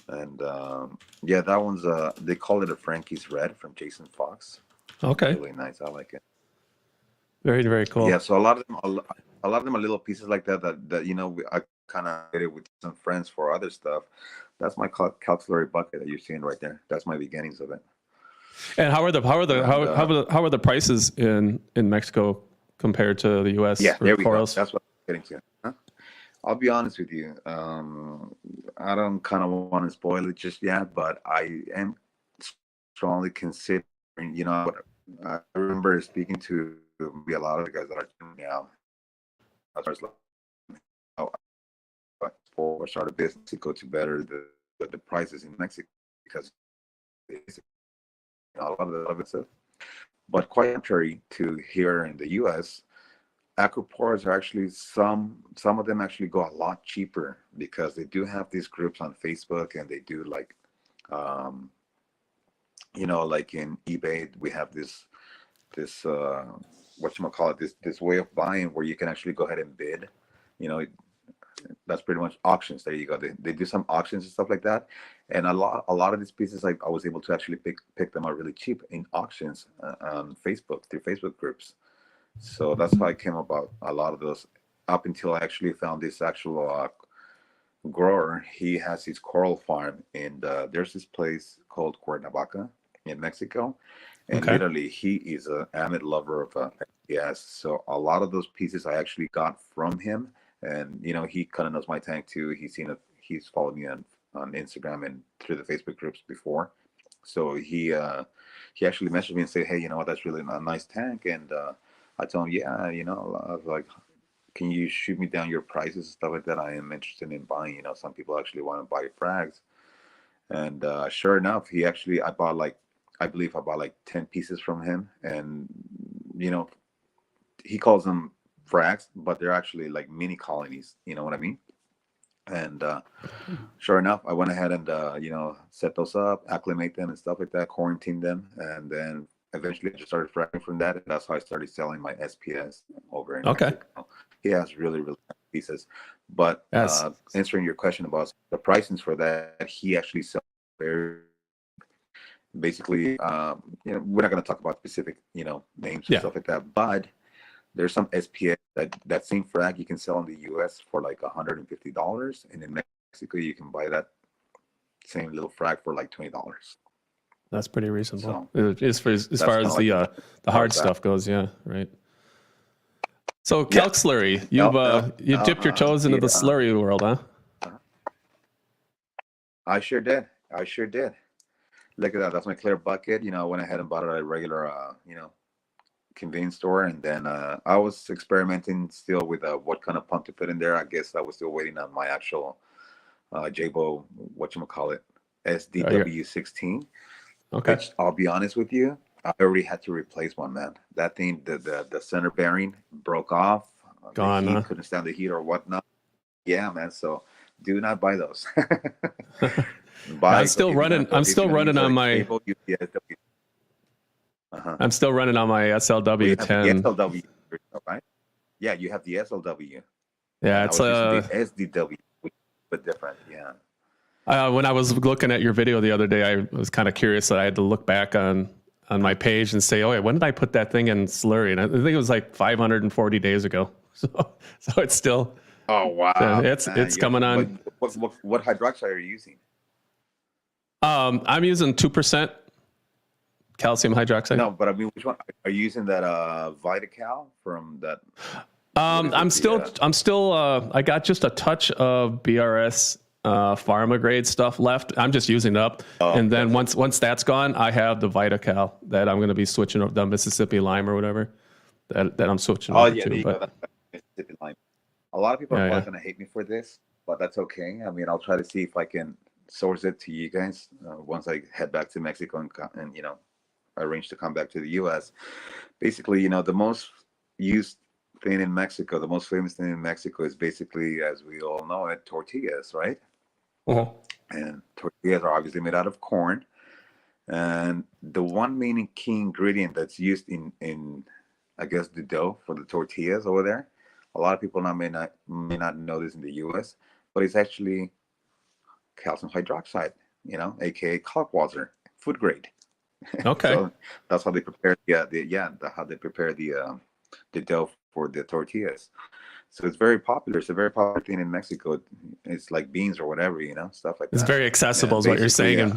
And that one's they call it a Frankie's Red from Jason Fox. Okay. It's really nice. I like it. Very, very cool. Yeah, so a lot of them are little pieces like that I kind of did it with some friends for other stuff. That's my calculatory bucket that you're seeing right there. That's my beginnings of it. And how are the prices in Mexico compared to the U.S. Yeah, for there we corals? go. That's what I'm getting to. Huh? I'll be honest with you. I don't kind of want to spoil it just yet, but I am strongly considering. I remember speaking to a lot of the guys that are doing now. I was like, for start a business to go to better the prices in Mexico, because a lot of it's but quite contrary to here in the U.S. Aquapores are actually some of them actually go a lot cheaper, because they do have these groups on Facebook, and they do like like in eBay we have this whatchamacallit, this way of buying where you can actually go ahead and bid. That's pretty much auctions. There you go. They do some auctions and stuff like that, and a lot of these pieces I was able to actually pick them out really cheap in auctions on Facebook, through Facebook groups. So that's how I came about a lot of those, up until I actually found this actual grower. He has his coral farm, and there's this place called Cuernavaca in Mexico, and literally he is an avid lover of yes. So a lot of those pieces I actually got from him, and he kind of knows my tank too. He's followed me on Instagram and through the Facebook groups before. So he actually messaged me and said, "Hey, that's really a nice tank." And I told him, "Yeah, I was like, can you shoot me down your prices and stuff like that? I am interested in buying. Some people actually want to buy frags." And sure enough, I believe I bought like 10 pieces from him. And he calls them frags, but they're actually like mini colonies. You know what I mean? And sure enough, I went ahead and set those up, acclimate them and stuff like that, quarantine them, and then eventually I just started fragging from that, and that's how I started selling my SPS over in Mexico. he has really, really nice pieces. But Yes. answering your question about the pricings for that, he actually sells very basically. We're not going to talk about specific, names or Yeah. stuff like that. But there's some SPX that same frag you can sell in the U.S. for like $150, and in Mexico you can buy that same little frag for like $20. That's pretty reasonable. So As far as that's far kind as of like the hard that. stuff goes, yeah, right. So Yeah. kelp slurry, you dipped your toes into the slurry world, huh? I sure did. I sure did. Look at that. That's my clear bucket. I went ahead and bought it at a regular, convenience store, and then I was experimenting still with what kind of pump to put in there. I guess I was still waiting on my actual Jabo, whatchamacallit, SDW16, Okay. which I'll be honest with you, I already had to replace one, man. That thing, the center bearing broke off. Gone, The heat huh? couldn't stand the heat or whatnot. Yeah, man. So do not buy those. I'm Buy still running. I'm if still you're gonna running use a on my. Jabo, use the SW. Uh-huh. I'm still running on my Well, you have the SLW10. SLW, right? Yeah, you have the SLW, Yeah, and I it's was using the SDW, which is a bit different. Yeah. when I was looking at your video the other day, I was kind of curious that I had to look back on my page and say, oh, yeah, when did I put that thing in slurry? And I think it was like 540 days ago. So it's still. Oh wow. It's coming on. But what hydroxide are you using? I'm using 2% calcium hydroxide. No, but I mean, which one are you using? That Vitacal from that? I'm still I got just a touch of BRS pharma grade stuff left. I'm just using it up. And then once that's gone, I have the Vitacal that I'm going to be switching over, the Mississippi lime or whatever that I'm switching over there to. you go. That's Mississippi lime. A lot of people are Yeah, probably going to hate me for this, but that's okay. I mean, I'll try to see if I can source it to you guys once I head back to Mexico and arrange to come back to the U.S. Basically, the most used thing in Mexico, the most famous thing in Mexico is basically, as we all know it, tortillas, right? Uh-huh. And tortillas are obviously made out of corn. And the one main key ingredient that's used in I guess the dough for the tortillas over there, a lot of people may not know this in the U.S., but it's actually calcium hydroxide, aka kalkwasser, food grade. Okay. So that's how they prepare how they prepare the dough for the tortillas. So it's very popular. It's a very popular thing in Mexico. It's like beans or whatever, stuff like that. It's very accessible, is what you're saying.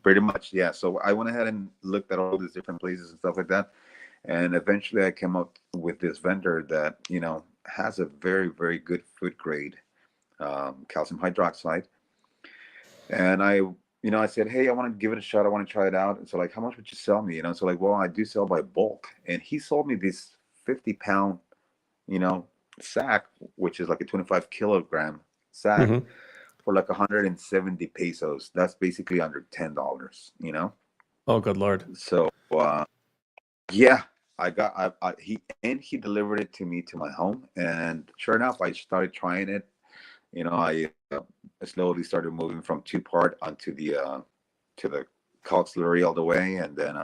Pretty much, yeah. So I went ahead and looked at all these different places and stuff like that. And eventually I came up with this vendor that, has a very, very good food grade calcium hydroxide. And I said, hey, I want to give it a shot. I want to try it out. And so like, how much would you sell me? So like, well, I do sell by bulk. And he sold me this 50-pound, sack, which is like a 25-kilogram sack for like 170 pesos. That's basically under $10, Oh, good Lord. So, yeah, he delivered it to me to my home, and sure enough, I started trying it. I slowly started moving from 2-part onto the caulk slurry all the way, and then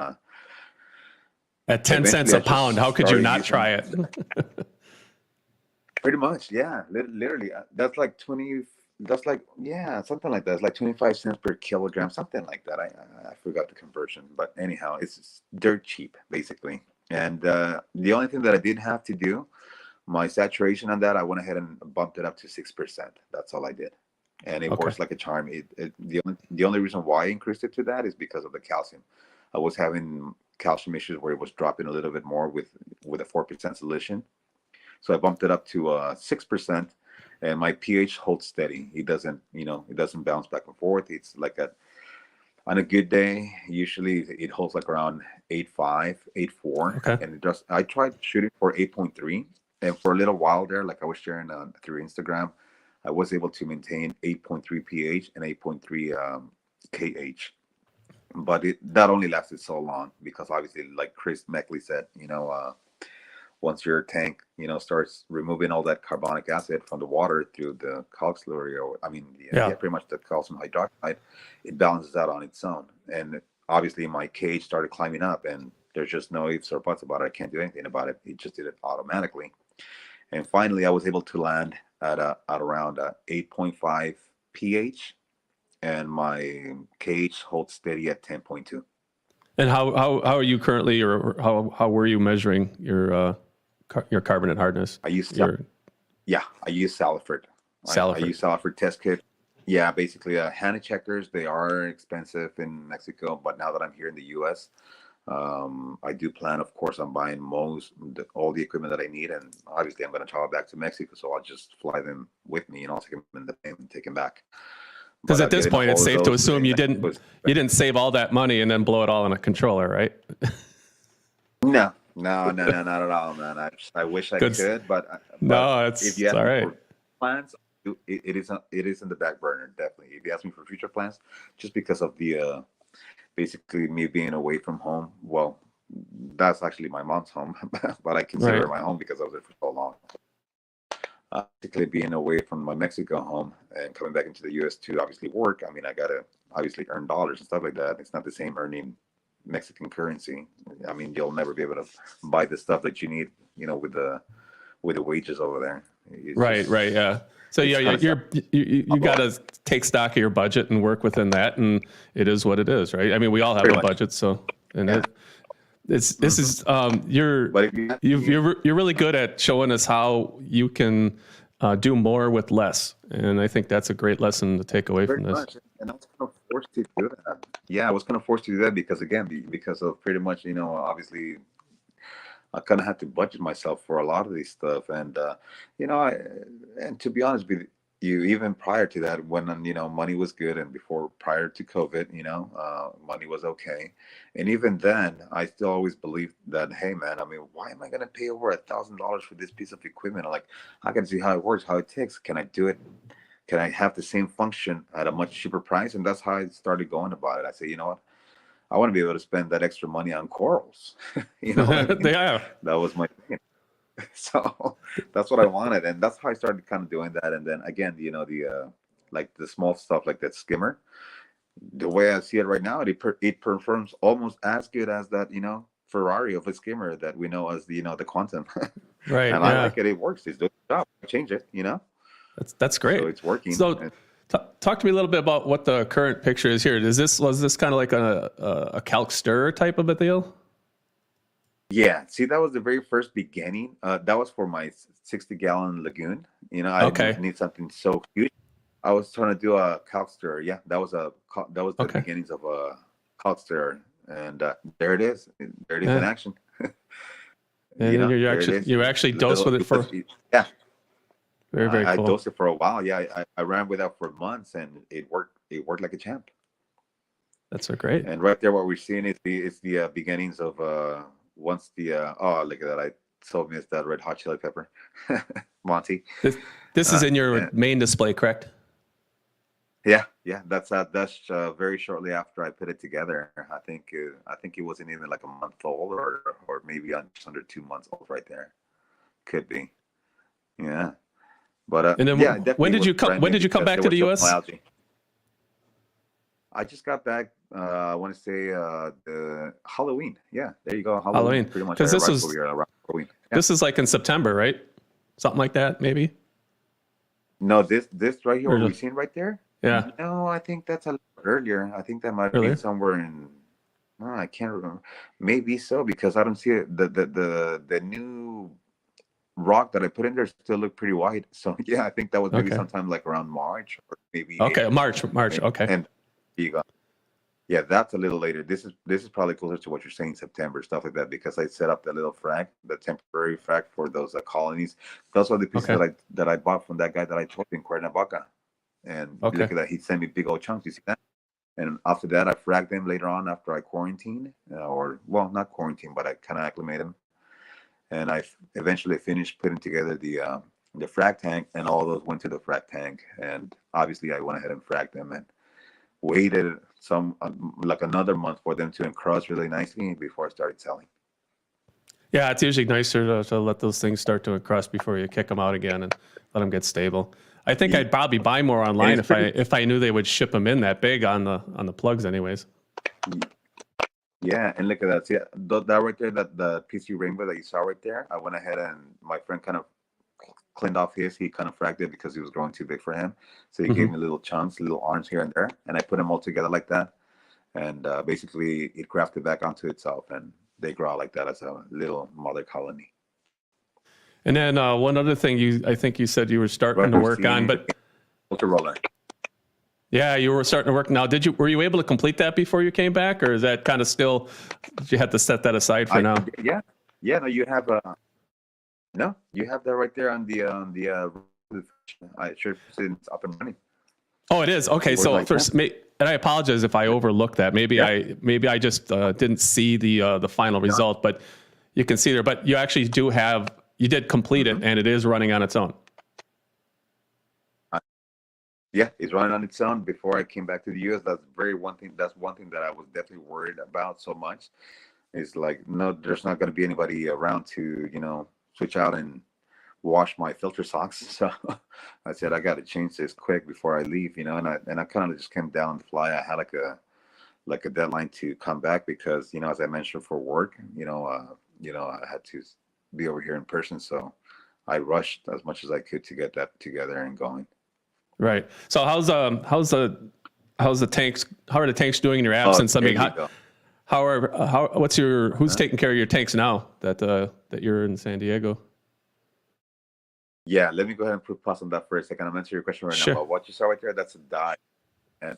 at 10 cents a pound, how could you not try it? Pretty much, yeah. Literally, that's like 20. That's like, yeah, something like that. It's like 25 cents per kilogram, something like that. I forgot the conversion, but anyhow, it's dirt cheap, basically. And the only thing that I did have to do, my saturation on that, I went ahead and bumped it up to 6%. That's all I did, and it works like a charm. The only reason why I increased it to that is because of the calcium. I was having calcium issues where it was dropping a little bit more with a 4% solution, so I bumped it up to 6%. And my pH holds steady. It doesn't bounce back and forth. It's like on a good day, usually it holds like around 8.5, 8.4. Okay. And I tried shooting for 8.3. And for a little while there, like I was sharing through Instagram, I was able to maintain 8.3 pH and 8.3 KH. But that only lasted so long because obviously, like Chris Meckley said, once your tank, starts removing all that carbonic acid from the water through the caulk slurry, pretty much the calcium hydroxide, it balances out on its own. And obviously my cage started climbing up, and there's just no ifs or buts about it. I can't do anything about it. It just did it automatically. And finally, I was able to land at around 8.5 pH, and my cage holds steady at 10.2. And how are you currently, or how were you measuring your carbonate hardness? I use Your Yeah, I use Saliford. I Saliford. use Saliford test kit. Yeah, basically, Hanna checkers, they are expensive in Mexico, but now that I'm here in the U.S., I do plan, of course, on buying all the equipment that I need, and obviously, I'm going to travel back to Mexico, so I'll just fly them with me, and I'll take them in the plane and take them back. Because But at this getting a point, it's hold of safe to those assume in you Mexico didn't save all that money and then blow it all on a controller, right? no, no, no, no, not at all, man. I wish I Good. could, but No, if it's you ask all me right. for plans, it is in the back burner, definitely. If you ask me for future plans, just because of the basically me being away from home. Well, that's actually my mom's home, but I consider Right. it my home because I was there for so long. Particularly being away from my Mexico home and coming back into the U.S. to obviously work. I mean, I gotta obviously earn dollars and stuff like that. It's not the same earning Mexican currency. I mean, you'll never be able to buy the stuff that you need, with the wages over there. It's Right. just Right. Yeah. So it's yeah, kind of sad. you got to take stock of your budget and work within that, and it is what it is, right? I mean, we all have Pretty a much. budget, so and Yeah. this is But if you ask me, you're really good at showing us how you can do more with less, and I think that's a great lesson to take away very from this. much, and I was kind of forced to do that. Yeah, I was kind of forced to do that because again, because of pretty much, obviously I kind of had to budget myself for a lot of these stuff, and you know, I and to be honest with you, even prior to that, when money was good, and before prior to COVID, money was okay, and even then, I still always believed that, hey, man, I mean, why am I gonna pay over $1,000 for this piece of equipment? Like, I can see how it works, how it takes. Can I do it? Can I have the same function at a much cheaper price? And that's how I started going about it. I say, you know what? I want to be able to spend that extra money on corals. You know what I mean? Yeah. That was my thing. So that's what I wanted, and that's how I started kind of doing that. And then again, the like the small stuff like that skimmer. The way I see it right now, it performs almost as good as that Ferrari of a skimmer that we know as the Quantum. Right. And I Yeah. like it. It works. It's doing the job. I change it. That's So great. it's working. So, talk to me a little bit about what the current picture is here. Was this kind of like a calc stirrer type of a deal? Yeah, see, that was the very first beginning. That was for my 60-gallon lagoon. I didn't Okay. need something so huge. I was trying to do a couch stirrer. Yeah, that was the Okay. beginnings of a couch stirrer, and there it is. There it is in Yeah. action. And then There it is. you actually dose Little, with it it was, for yeah. very, very I cool. dosed it for a while. Yeah, I ran with that for months, and it worked. It worked like a champ. That's so great. And right there, what we're seeing is the beginnings of once the oh, look at that! I so missed that red hot chili pepper, Monty. This is in your And main display, correct? yeah, that's very shortly after I put it together. I think it wasn't even like a month old, or maybe just under 2 months old right there. Could be, yeah. But And then yeah, it when definitely did was you come? brand When new did you come because back there to was the still no U.S.? algae. I just got back. I want to say the Halloween. Yeah, there you go. Halloween. Halloween, Pretty much, I because arrived over here around Halloween. Yeah. this is like in September, right? Something like that, maybe. No, this right here, Or what we're seeing right there. yeah, No, I think that's a little earlier. I think that might have been earlier. somewhere in. No, I can't remember. Maybe so because I don't see it. The new rock that I put in there still look pretty white. So yeah, I think that was maybe Okay. sometime like around March or maybe Okay. April. March. Okay. And you got yeah, that's a little later. This is probably closer to what you're saying, September, stuff like that, because I set up the little frag, the temporary frag for those colonies. Those are the pieces Okay. that I bought from that guy that I told you in Cuernavaca. And Okay. look at that, he sent me big old chunks. You see that? And after that, I fragged them later on after I quarantined, or well, not quarantine, but I kind of acclimated them. And eventually finished putting together the frag tank, and all those went to the frag tank. And obviously, I went ahead and fragged them and waited some like another month for them to encrust really nicely before I started selling. Yeah, it's usually nicer to let those things start to encrust before you kick them out again and let them get stable. I think Yeah. I'd probably buy more And online it's pretty, if I knew they would ship them in that big on the plugs, anyways. yeah, and look at that. See that right there, that the PC rainbow that you saw right there. I went ahead and my friend kind of cleaned off his. He kind of fragged it because he was growing too big for him. So he gave me little chunks, little arms here and there, and I put them all together like that. And basically, it grafted back onto itself, and they grow out like that as a little mother colony. And then one other thing I think you said you were starting to work on, but roller. Yeah, you were starting to work. Now, were you able to complete that before you came back, or is that kind of still, you had to set that aside for now? Yeah. No, you have you have that right there on the I sure it's up and running. Oh, it is. Okay, so like first, and I apologize if I overlooked that. Maybe I just didn't see the final result, but you can see there. But you actually you did complete it, and it is running on its own. Yeah, it's running on its own. Before I came back to the U.S., that's one thing that I was definitely worried about so much. Is like, no, there's not going to be anybody around to switch out and wash my filter socks. So I said I got to change this quick before I leave, and I kind of just came down on the fly. I had like a deadline to come back because as I mentioned for work, I had to be over here in person, so I rushed as much as I could to get that together and going. Right. So how are the tanks doing in your absence? I mean, who's taking care of your tanks now that you're in San Diego? Yeah, let me go ahead and put pause on that for a second. I'm answering your question right now. But what you saw right there, that's a dye. And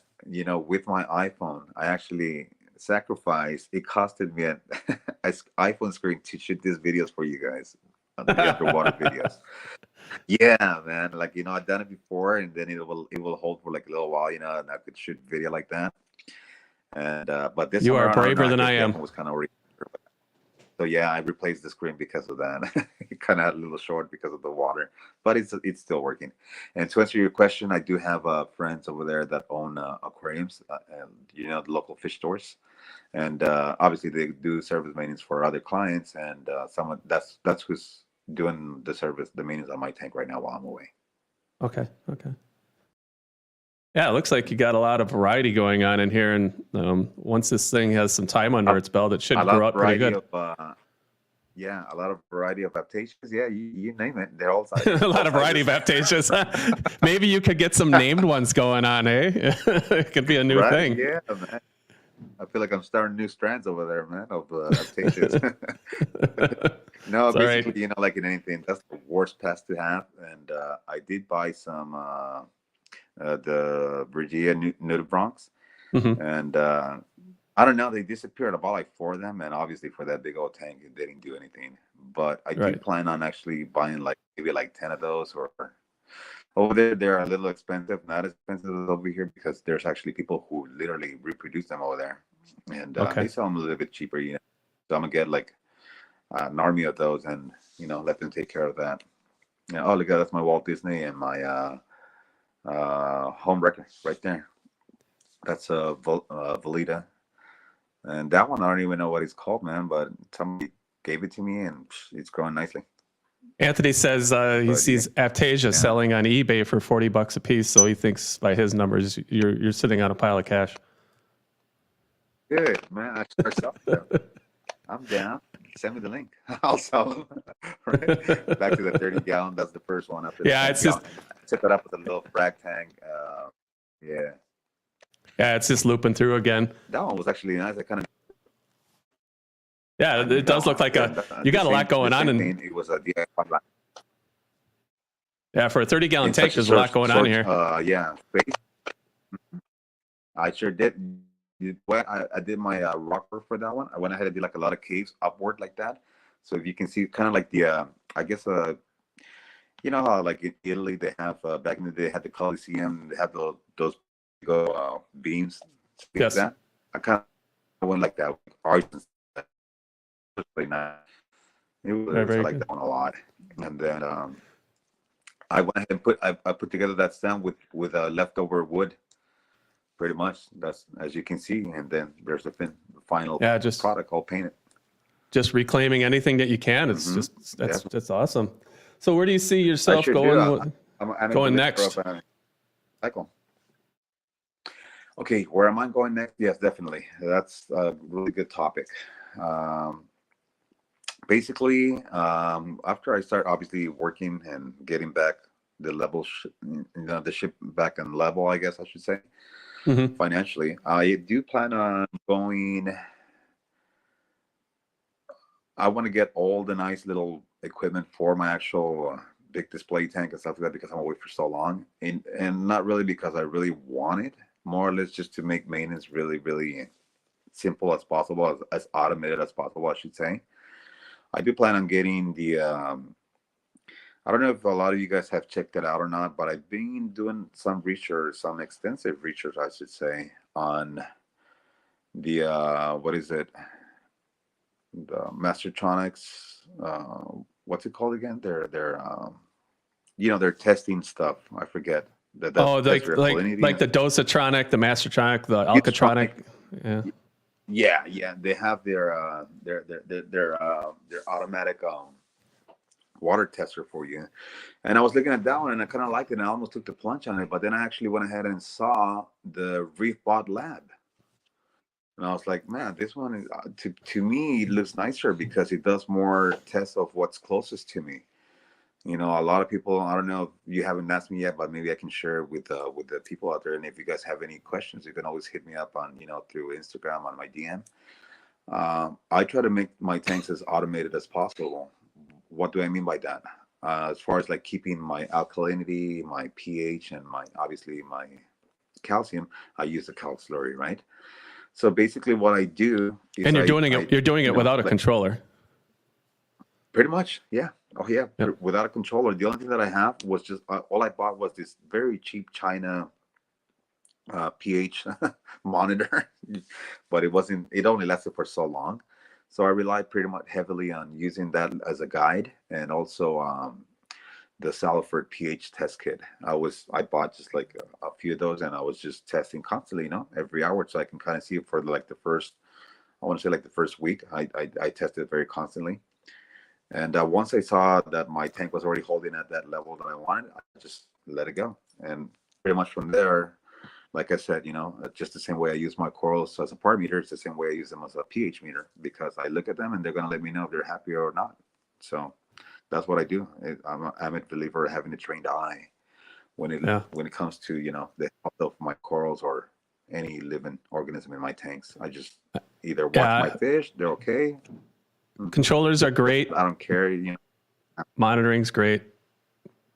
with my iPhone, I actually sacrificed. It costed me an iPhone screen to shoot these videos for you guys, the underwater videos. Yeah, man. Like I've done it before, and then it will hold for like a little while, and I could shoot video like that. And but this you are braver than I am. Was kind of so yeah, I replaced the screen because of that. It kind of had a little short because of the water, but it's still working. And to answer your question, I do have friends over there that own aquariums, and the local fish stores, and obviously they do service maintenance for other clients, and someone that's who's doing the maintenance on my tank right now while I'm away. Okay. Yeah, it looks like you got a lot of variety going on in here, and once this thing has some time under its belt, it should grow up pretty good. Yeah, a lot of variety of aptaceas. Yeah, you name it, they're all sizes. A lot of variety of aptaceas. Maybe you could get some named ones going on, eh? It could be a new thing. Yeah, man. I feel like I'm starting new strands over there, man, of aptaceas. No, basically, like in anything, that's the worst pest to have. And I did buy some the Virginia nudibranchs, and I don't know, they disappeared. I bought like 4 of them, and obviously for that big old tank, it didn't do anything. But I do plan on actually buying maybe 10 of those. Or over there, they're a little expensive, not as expensive as over here, because there's actually people who literally reproduce them over there, and they sell them a little bit cheaper. So I'm gonna get an army of those, and let them take care of that. Oh, look, that's my Walt Disney and my home wrecker right there. That's a Velita, and that one I don't even know what it's called, man, but somebody gave it to me, and it's growing nicely. Anthony says he sees aptasia selling on eBay for $40 a piece, so he thinks by his numbers you're sitting on a pile of cash. Good, man. I start selling them. I'm down. Send me the link. I'll sell them. Right? Back to the 30-gallon. That's the first one. After it's just tip it up with a little frag tank. Yeah, it's just looping through again. That one was actually nice. I kind of. Yeah, it does look like you got a lot going on, and it was a DIY. Yeah, for a 30-gallon tank, there's a lot going on here. Yeah, I sure did. I did my rocker for that one. I went ahead and did a lot of caves upward like that. So if you can see, kind of like the, I guess, how in Italy they have back in the day they had the Colosseum, they have those beams. Yes. Like that. I kind of went like that. It was I like that one a lot. And then I went ahead and I put together that stand with leftover wood. Pretty much, that's as you can see, and then there's the final product all painted. Just reclaiming anything that you can. It's that's awesome. So where do you see yourself going? Going next? Cycle. Okay, where am I going next? Yes, definitely. That's a really good topic. basically, after I start obviously working and getting back the level, the ship back on level, I guess I should say, Hmm. financially, I do plan on going. I want to get all the nice little equipment for my actual big display tank and stuff like that because I'm away for so long, and not really because I really want it. More or less just to make maintenance really, really simple as possible, as automated as possible, I should say. I do plan on getting the. I don't know if a lot of you guys have checked it out or not, but I've been doing some research, some extensive research, I should say, on the what is it? The Mastertronics. What's it called again? They're testing stuff. I forget that Oh, that's your alkalinity like and the Dosatronic, the Mastertronic, the Utronic. Alcatronic. Yeah. Yeah, yeah. They have their automatic water tester for you. And I was looking at that one and I kind of liked it and I almost took the plunge on it. But then I actually went ahead and saw the Reef Bot Lab. And I was like, man, this one is, to me, it looks nicer because it does more tests of what's closest to me. A lot of people, I don't know if you haven't asked me yet, but maybe I can share with the people out there. And if you guys have any questions, you can always hit me up on, through Instagram on my DM. I try to make my tanks as automated as possible. What do I mean by that? As far as like keeping my alkalinity, my pH, and obviously my calcium, I use the calc slurry, right? So basically, what I do is And you're doing I it. You're doing it without a like controller. pretty much, yeah. Oh yeah, Yep. without a controller. The only thing that I have was just all I bought was this very cheap China pH monitor, but it wasn't. It only lasted for so long, so I relied pretty much heavily on using that as a guide, and also the Saliford pH test kit. I bought just like a few of those, and I was just testing constantly, every hour, so I can kind of see for like the first. I want to say like the first week, I tested very constantly, and once I saw that my tank was already holding at that level that I wanted, I just let it go, and pretty much from there, like I said, just the same way I use my corals as a part meter, it's the same way I use them as a pH meter because I look at them and they're going to let me know if they're happy or not. So that's what I do. I'm a believer of having a trained eye Yeah. when it comes to the health of my corals or any living organism in my tanks. I just either watch my Yeah. fish, they're okay. Controllers are great. I don't care. Monitoring's great,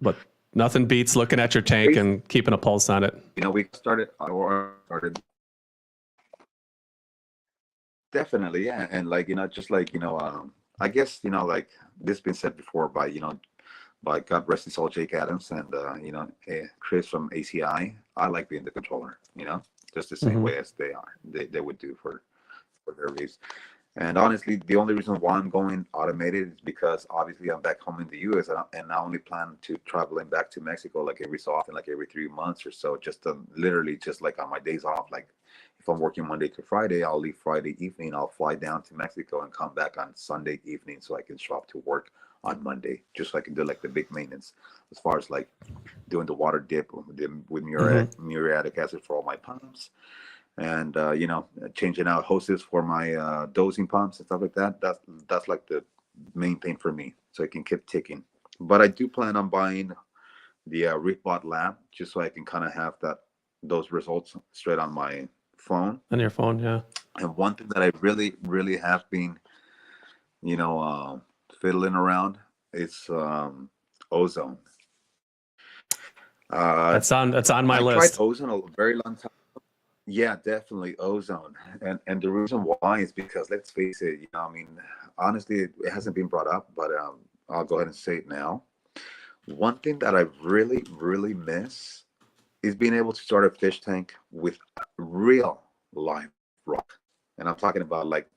but nothing beats looking at your tank and keeping a pulse on it. We started definitely, yeah, and like just like I guess like this been said before by by God rest his soul, Jake Adams, and Chris from ACI. I like being the controller, just the same Hmm. way as they are. They would do for their reefs. And honestly, the only reason why I'm going automated is because obviously I'm back home in the U.S. and I only plan to traveling back to Mexico like every so often, like every 3 months or so, just to literally just like on my days off. Like if I'm working Monday to Friday, I'll leave Friday evening. I'll fly down to Mexico and come back on Sunday evening so I can show up to work on Monday, just so I can do like the big maintenance as far as like doing the water dip with Hmm. muriatic acid for all my pumps and changing out hoses for my dosing pumps and stuff like that. That's like the main thing for me, so I can keep ticking. But I do plan on buying the ReefBot Lab just so I can kind of have those results straight on my phone. On your phone, yeah. And one thing that I really, really have been, you know, uh, fiddling around is ozone. Uh, That's on my I tried list. ozone a very long time. Yeah, definitely ozone. And the reason why is because let's face it, I mean, honestly, it hasn't been brought up, but I'll go ahead and say it now. One thing that I really, really miss is being able to start a fish tank with real live rock. And I'm talking about like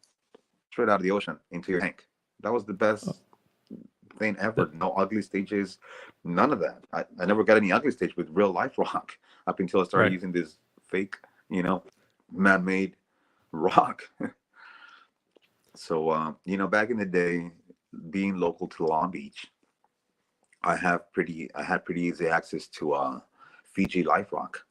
straight out of the ocean into your tank. That was the best thing ever. No ugly stages, none of that. I never got any ugly stage with real life rock up until I started Right. using this fake, you know, man-made rock. So, back in the day, being local to Long Beach, I had pretty easy access to Fiji Life Rock,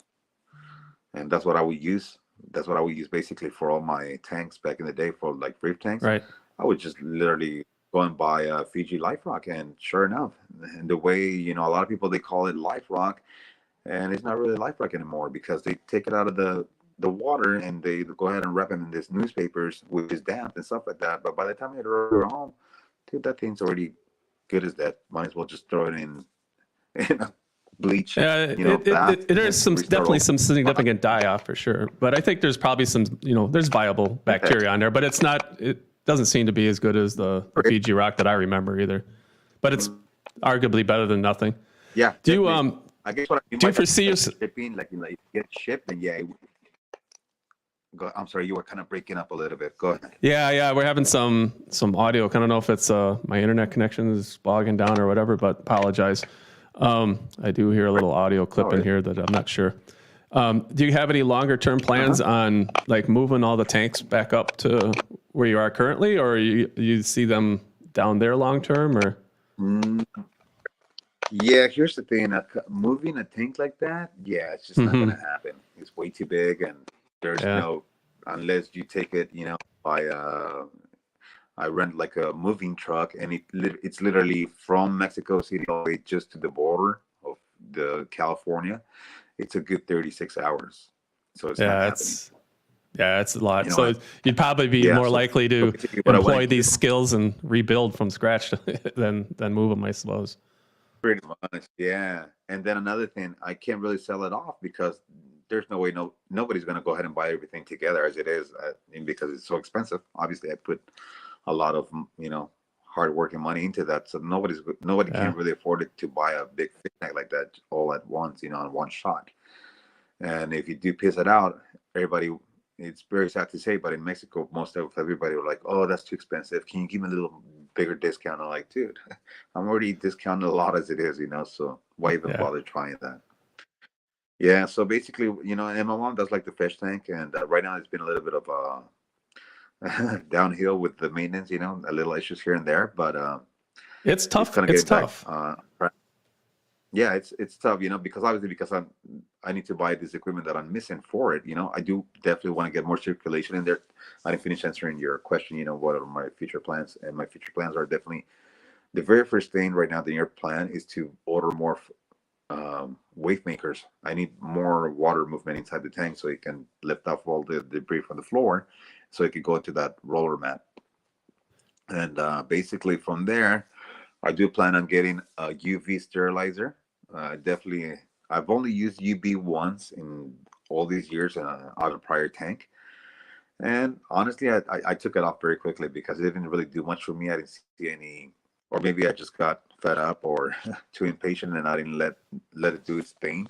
and that's what I would use. That's what I would use basically for all my tanks back in the day for like reef tanks. Right. I would just literally go and buy a Fiji Life Rock, and sure enough, and the way a lot of people they call it Life Rock, and it's not really Life Rock anymore because they take it out of the water and they go ahead and wrap it in these newspapers, which is damp and stuff like that. But by the time you're home, dude, that thing's already good as that. Might as well just throw it in a bleach, Yeah, bath. there's some Restart definitely over. some significant die off for sure. But I think there's probably some, there's viable bacteria on there, but it's not. It doesn't seem to be as good as the Fiji rock that I remember either. But it's arguably better than nothing. Yeah. Do you I guess what I do you foresee your shipping, like you get shipped, and I'm sorry, you were kind of breaking up a little bit. Go ahead. Yeah, we're having some audio. I don't know if it's my internet connection is bogging down or whatever, but apologize. I do hear a little audio clip in here that I'm not sure. Do you have any longer term plans on like moving all the tanks back up to where you are currently, or you see them down there long term, or? Yeah, here's the thing. Moving a tank like that, yeah, it's just not going to happen. It's way too big, and there's unless you take it, by I rent like a moving truck, and it's literally from Mexico City all the way just to the border of the California. It's a good 36 hours. So it's not happening. It's a lot. So you'd probably be more likely to employ these skills and rebuild from scratch than move them, I suppose. Pretty much, yeah. And then another thing, I can't really sell it off because there's no way nobody's going to go ahead and buy everything together as it is, because it's so expensive. Obviously, I put a lot of hard work and money into that, so nobody can really afford it to buy a big fish tank like that all at once, in one shot. And if you do piss it out, everybody. It's very sad to say, but in Mexico, most of everybody were like, "Oh, that's too expensive. Can you give me a little bigger discount?" I'm like, "Dude, I'm already discounted a lot as it is, so why even bother trying that?" Yeah. So basically, and my mom does like the fish tank, and right now it's been a little bit of downhill with the maintenance, a little issues here and there, but it's tough. It's tough. Yeah, it's tough, because I need to buy this equipment that I'm missing for it. I do definitely want to get more circulation in there. I didn't finish answering your question. What are my future plans? And my future plans are definitely the very first thing right now. The year plan is to order more wave makers. I need more water movement inside the tank so it can lift off all the debris from the floor, so it could go into that roller mat. And basically from there, I do plan on getting a UV sterilizer. I've only used UV once in all these years on a prior tank. And honestly, I took it off very quickly because it didn't really do much for me. I didn't see any, or maybe I just got fed up or too impatient and I didn't let it do its thing.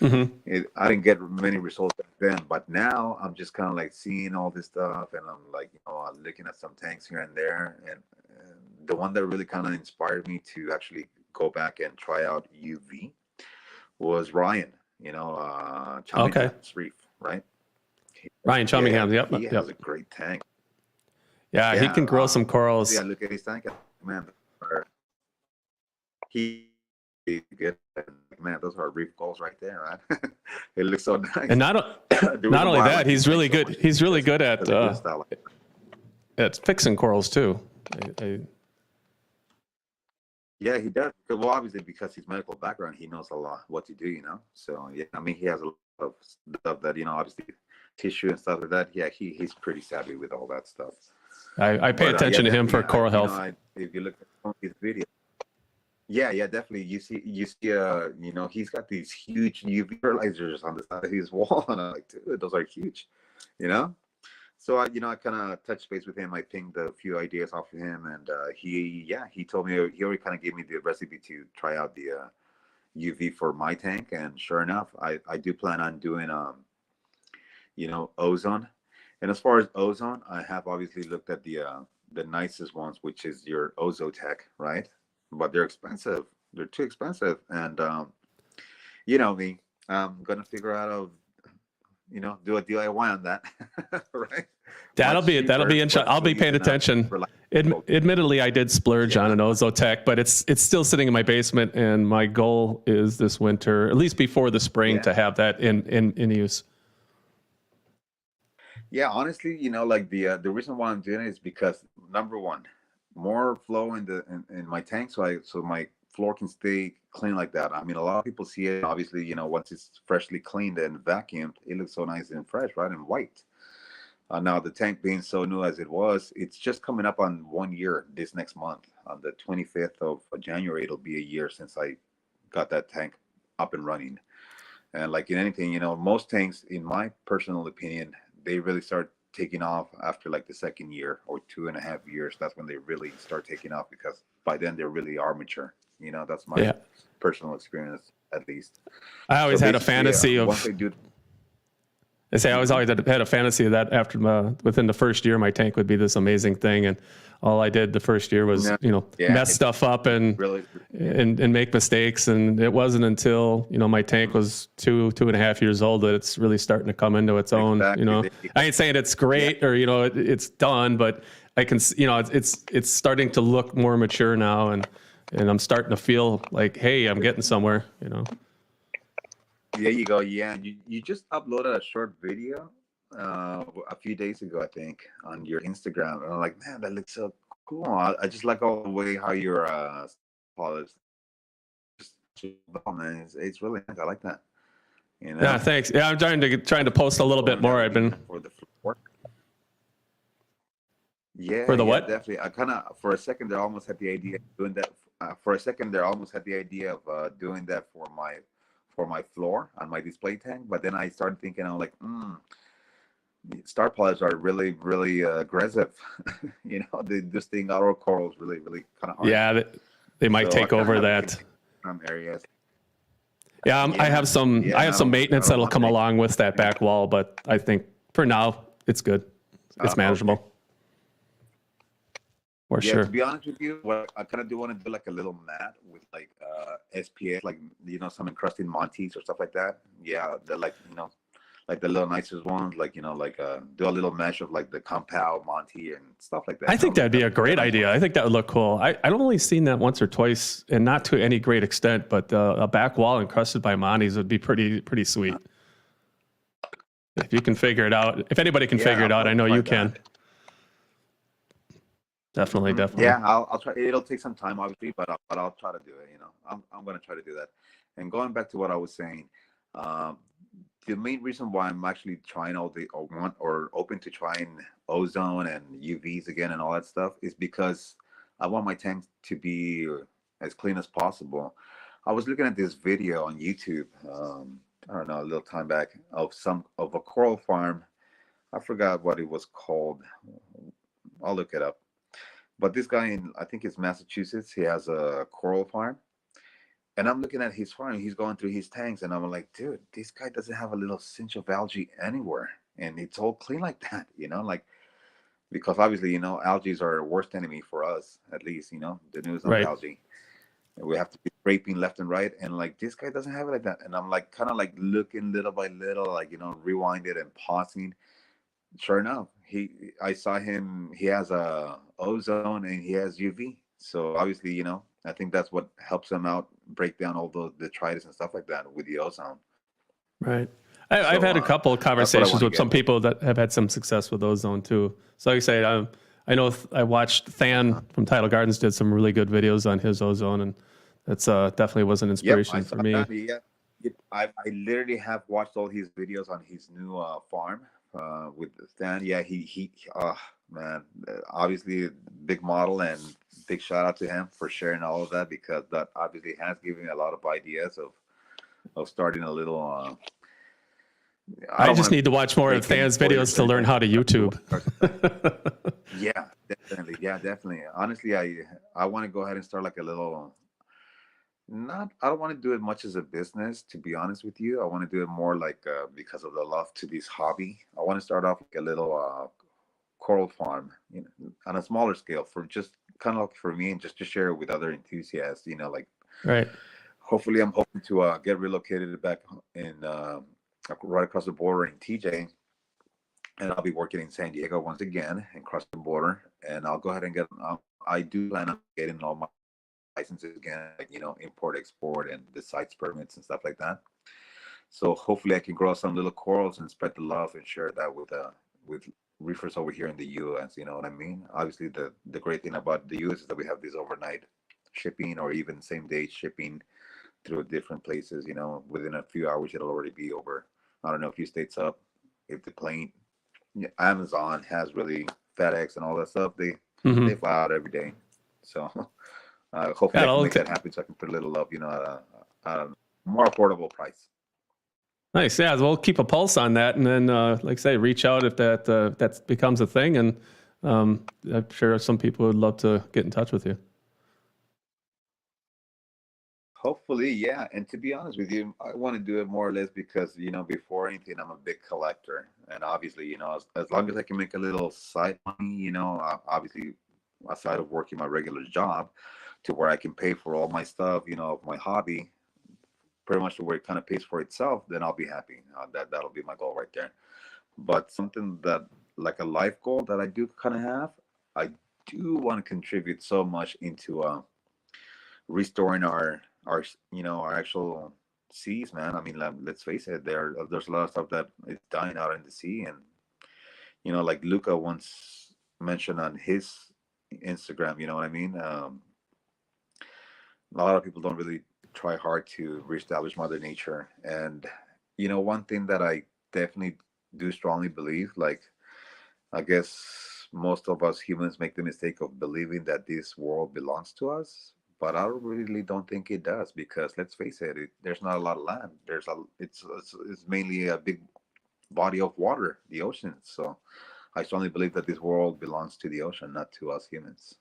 I didn't get many results back then, but now I'm just kind of like seeing all this stuff, and I'm like, I'm looking at some tanks here and there, and the one that really kind of inspired me to actually go back and try out UV was Ryan, Chummingham's Reef, right? Ryan Chummingham, yep. He has a great tank. Yeah, he can grow some corals. Yeah, look at his tank, man. He good, man. Those are reef goals right there, right? It looks so nice. And not only that, he's really good. He's really good at fixing corals too. Yeah, he does. Well, obviously, because his medical background, he knows a lot what to do, So, yeah, I mean, he has a lot of stuff that, obviously, tissue and stuff like that. Yeah, he's pretty savvy with all that stuff. I pay attention to him for coral health. If you look at his videos, yeah, definitely. You see, he's got these huge UV fertilizers on the side of his wall, and I'm like, dude, those are huge, So I kind of touched base with him. I pinged a few ideas off of him, and he told me, he already kind of gave me the recipe to try out the UV for my tank. And sure enough, I do plan on doing ozone. And as far as ozone, I have obviously looked at the nicest ones, which is your Ozotech, right? But they're expensive. They're too expensive, and you know me, I'm gonna figure out do a DIY on that, right? That'll be interesting. I'll be paying attention. Admittedly, I did splurge on an Ozotech, but it's still sitting in my basement, and my goal is this winter, at least before the spring, to have that in use. Yeah, honestly, like the reason why I'm doing it is because number one, more flow in in my tank, so my floor can stay clean like that. I mean, a lot of people see it. Obviously, once it's freshly cleaned and vacuumed, it looks so nice and fresh, right, and white. Now the tank being so new as it was, it's just coming up on 1 year this next month. On the 25th of January, it'll be a year since I got that tank up and running. And like in anything, most tanks, in my personal opinion, they really start taking off after like the second year or 2.5 years. That's when they really start taking off, because by then they're really are mature. That's my Yeah. personal experience, at least. I So always had a basically, fantasy once of. I do, I say I always had a fantasy of that after within the first year, my tank would be this amazing thing, and all I did the first year was yeah, mess stuff up and really, and make mistakes, and it wasn't until my tank was 2.5 years old that it's really starting to come into its own. exactly. I ain't saying it's great or it's done, but I can it's starting to look more mature now, and I'm starting to feel like, hey, I'm getting somewhere. There you go. Yeah, you just uploaded a short video a few days ago, I think, on your Instagram, and I'm like, man, that looks so cool. I just like all the way how you're polished. Just, oh, man, it's really nice. I like that. Yeah, thanks. Yeah, I'm trying to post a little bit more. I've been for the floor. Yeah, for the yeah, what? definitely. I kind of, for a second there, almost had the idea of doing that. For a second there, almost had the idea of doing that for my floor on my display tank. But then I started thinking, I'm like, star polish are really, really aggressive. This thing auto coral is really, really kind of hard. Yeah, they might So I take kinda over have that. some areas. Yeah, I have some Yeah, I and have some I maintenance don't that'll want come to along with that back wall, but I think for now it's good. It's manageable. Okay. For Yeah, to sure. be honest with you, what I kind of do want to do like a little mat with like SPS, like some encrusted Montes or stuff like that. Yeah, they're like like the little nicest ones, like like do a little mesh of like the compound Monte and stuff like that. I think that'd be a great nice idea. one. I think that would look cool. I've only seen that once or twice, and not to any great extent. But a back wall encrusted by Montes would be pretty sweet. If you can figure it out, if anybody can figure it out, I know you can. Definitely. Yeah, I'll try. It'll take some time, obviously, but I'll try to do it. I'm gonna try to do that. And going back to what I was saying, um, the main reason why I'm actually trying all the or open to trying ozone and UVs again and all that stuff is because I want my tank to be as clean as possible. I was looking at this video on YouTube. I don't know, a little time back of a coral farm. I forgot what it was called. I'll look it up. But this guy I think it's Massachusetts, he has a coral farm. And I'm looking at his farm, he's going through his tanks, and I'm like, dude, this guy doesn't have a little cinch of algae anywhere. And it's all clean like that, like, because obviously, algae are our worst enemy for us, at least, the news on Right. algae. And we have to be scraping left and right. And like, this guy doesn't have it like that. And I'm like, kind of like looking little by little, like, rewind it and pausing. Sure enough, I saw him. He has a ozone and he has UV. So obviously, I think that's what helps him out, break down all the detritus and stuff like that with the ozone. Right. I've had a couple of conversations with some people that have had some success with ozone too. So like I say, I know I watched Than from Tidal Gardens did some really good videos on his ozone, and that's definitely was an inspiration for me. That, I literally have watched all his videos on his new farm with Than. Yeah, man, obviously big model, and big shout out to him for sharing all of that, because that obviously has given me a lot of ideas of starting a little. I just need to watch more of Than's videos to learn how to YouTube. Yeah, definitely. Yeah, definitely. Honestly, I want to go ahead and start like a little. I don't want to do it much as a business, to be honest with you. I want to do it more like because of the love to this hobby. I want to start off like a little coral farm, on a smaller scale, for just kind of like for me, and just to share it with other enthusiasts. Like, right. Hopefully, I'm hoping to get relocated back in right across the border in TJ, and I'll be working in San Diego once again and cross the border. And I'll go ahead and get. I do plan on getting all my licenses again, like, import, export, and the sites permits and stuff like that. So hopefully, I can grow some little corals and spread the love and share that with reefers over here in the U.S. You know what I mean? Obviously, the great thing about the U.S. is that we have this overnight shipping or even same day shipping through different places. You know, within a few hours, it'll already be over. I don't know, a few states up. If the plane, yeah, Amazon has really FedEx and all that stuff. They fly out every day. So hopefully Yeah, I can make that happen. So I can put a little up, you know, at a more affordable price. nice. Yeah, we'll keep a pulse on that, and then, like I say, reach out if that becomes a thing. And I'm sure some people would love to get in touch with you. Hopefully, yeah. And to be honest with you, I want to do it more or less because, you know, before anything, I'm a big collector. And obviously, you know, as long as I can make a little side money, you know, obviously, aside of working my regular job to where I can pay for all my stuff, you know, my hobby, pretty much to where it kind of pays for itself, then I'll be happy. That'll be my goal right there. But something that, like a life goal that I do kind of have, I do want to contribute so much into restoring our you know our actual seas, man. I mean, like, let's face it, there's a lot of stuff that is dying out in the sea. And you know, like Luca once mentioned on his Instagram, you know what I mean. A lot of people don't really try hard to reestablish Mother Nature. And you know, one thing that I definitely do strongly believe, like, I guess most of us humans make the mistake of believing that this world belongs to us, but I really don't think it does, because let's face it, there's not a lot of land. It's mainly a big body of water, the ocean. So I strongly believe that this world belongs to the ocean, not to us humans.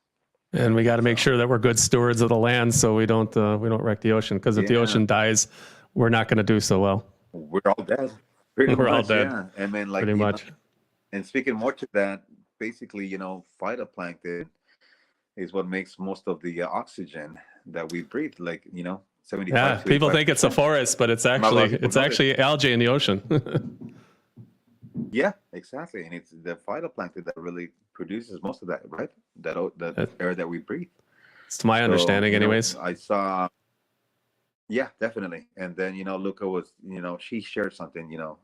And we got to make So sure that we're good stewards of the land, so we don't wreck the ocean. Because if the yeah, ocean dies, we're not going to do so well. we're all dead, pretty We're all much. dead, Yeah, and then like pretty you know, much. and speaking more to that, basically, you know, phytoplankton is what makes most of the oxygen that we breathe. Like, you know, Yeah, 75 to people think it's a 85%. forest, but it's Not a lot of actually people it's know this. actually algae in the ocean. Yeah, exactly. And it's the phytoplankton that really produces most of that, right? The air that we breathe. It's to my So, understanding, you know, anyways. I saw, yeah, definitely. And then, you know, Luca was, you know, she shared something, you know,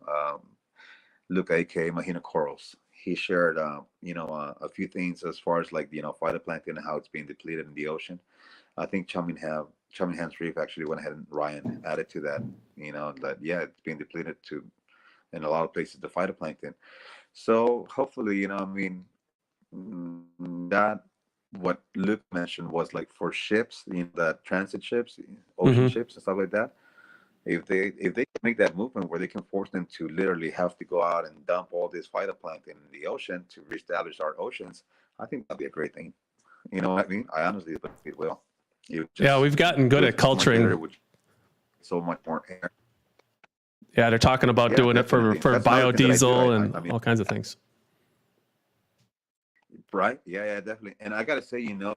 Luca, aka Mahina Corals. He shared, you know, a few things as far as like, you know, phytoplankton and how it's being depleted in the ocean. I think Chummingham Reef actually went ahead and Ryan added to that, you know, that, yeah, it's being depleted to in a lot of places, the phytoplankton. So hopefully, you know, I mean, that what Luke mentioned was like for ships, you know, that transit ships, ocean Hmm. ships and stuff like that. If they can make that movement where they can force them to literally have to go out and dump all this phytoplankton in the ocean to reestablish our oceans, I think that'd be a great thing. You know what I mean? I honestly believe it will. It would Yeah, just we've gotten good do at it so much better, culturing. it would so much more air. Yeah, they're talking about Yeah, doing it for definitely. That's another thing that I do. biodiesel and I mean, all kinds of things. right? Yeah, yeah, definitely. And I gotta say, you know,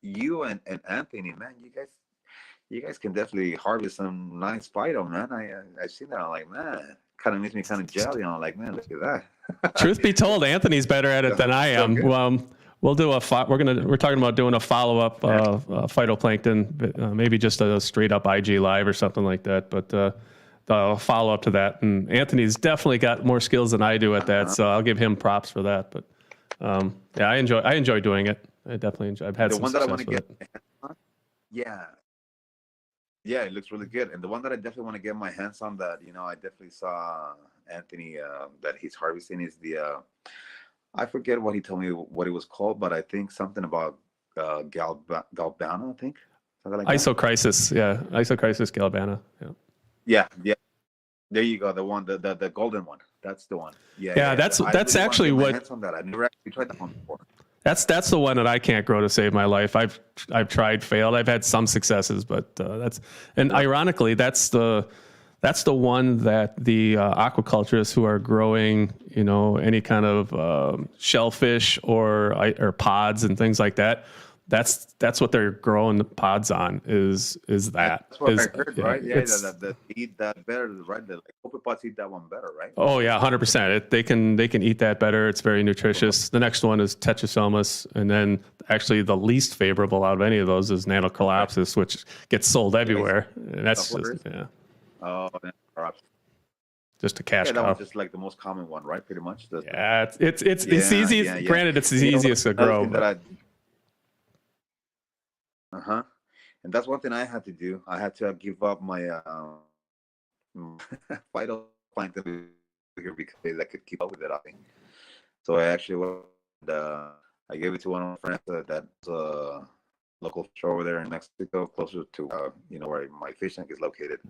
you and Anthony, man, you guys can definitely harvest some nice phyto, man. I seen that. I'm like, man, kind of makes me kind of jelly. I'm like, man, look at that. Truth be told, Anthony's better at it than I So am. good. We'll do we're talking about doing a follow-up phytoplankton, maybe just a straight up IG live or something like that. But the follow up to that, and Anthony's definitely got more skills than I do at that, so I'll give him props for that. But yeah, I enjoy doing it. I definitely enjoy. I've had The some one that I want success to with get it. my hands on, yeah, yeah, it looks really good. And the one that I definitely want to get my hands on, that, you know, I definitely saw Anthony that he's harvesting, is the I forget what he told me what it was called, but I think something about Galbana, I think, something like that. Isocrisis, yeah, Isocrisis galbana. Yeah, Yeah, yeah. There you go. The one, the golden one. That's the one. Yeah, yeah. yeah, yeah. That's I that's really want to actually get my what hands on that. I never actually tried that one before. That's the one that I can't grow to save my life. I've tried, failed. I've had some successes, but and ironically, that's the one that the aquaculturists who are growing, you know, any kind of shellfish or pods and things like that. That's what they're growing the pods on. Is that That's what is I heard, yeah, right? Yeah, it's that eat that better, right? The like copepods eat that one better, right? oh yeah, 100%. They can eat that better. It's very nutritious. The next one is Tetrasomas, and then actually the least favorable out of any of those is Nanocolapsis, which gets sold everywhere. And that's just Supplements? yeah. Oh, perhaps. just a cash Yeah, that cow. one's just like the most common one, right? Pretty much. Yeah, it's easy. Yeah. Granted, it's the You know, easiest to another grow. thing that But uh-huh. And that's one thing I had to do. I had to give up my phytoplankton here because I could keep up with it. I think. So I actually went, I gave it to one of my friends that's a local shore over there in Mexico, closer to where my fish tank is located.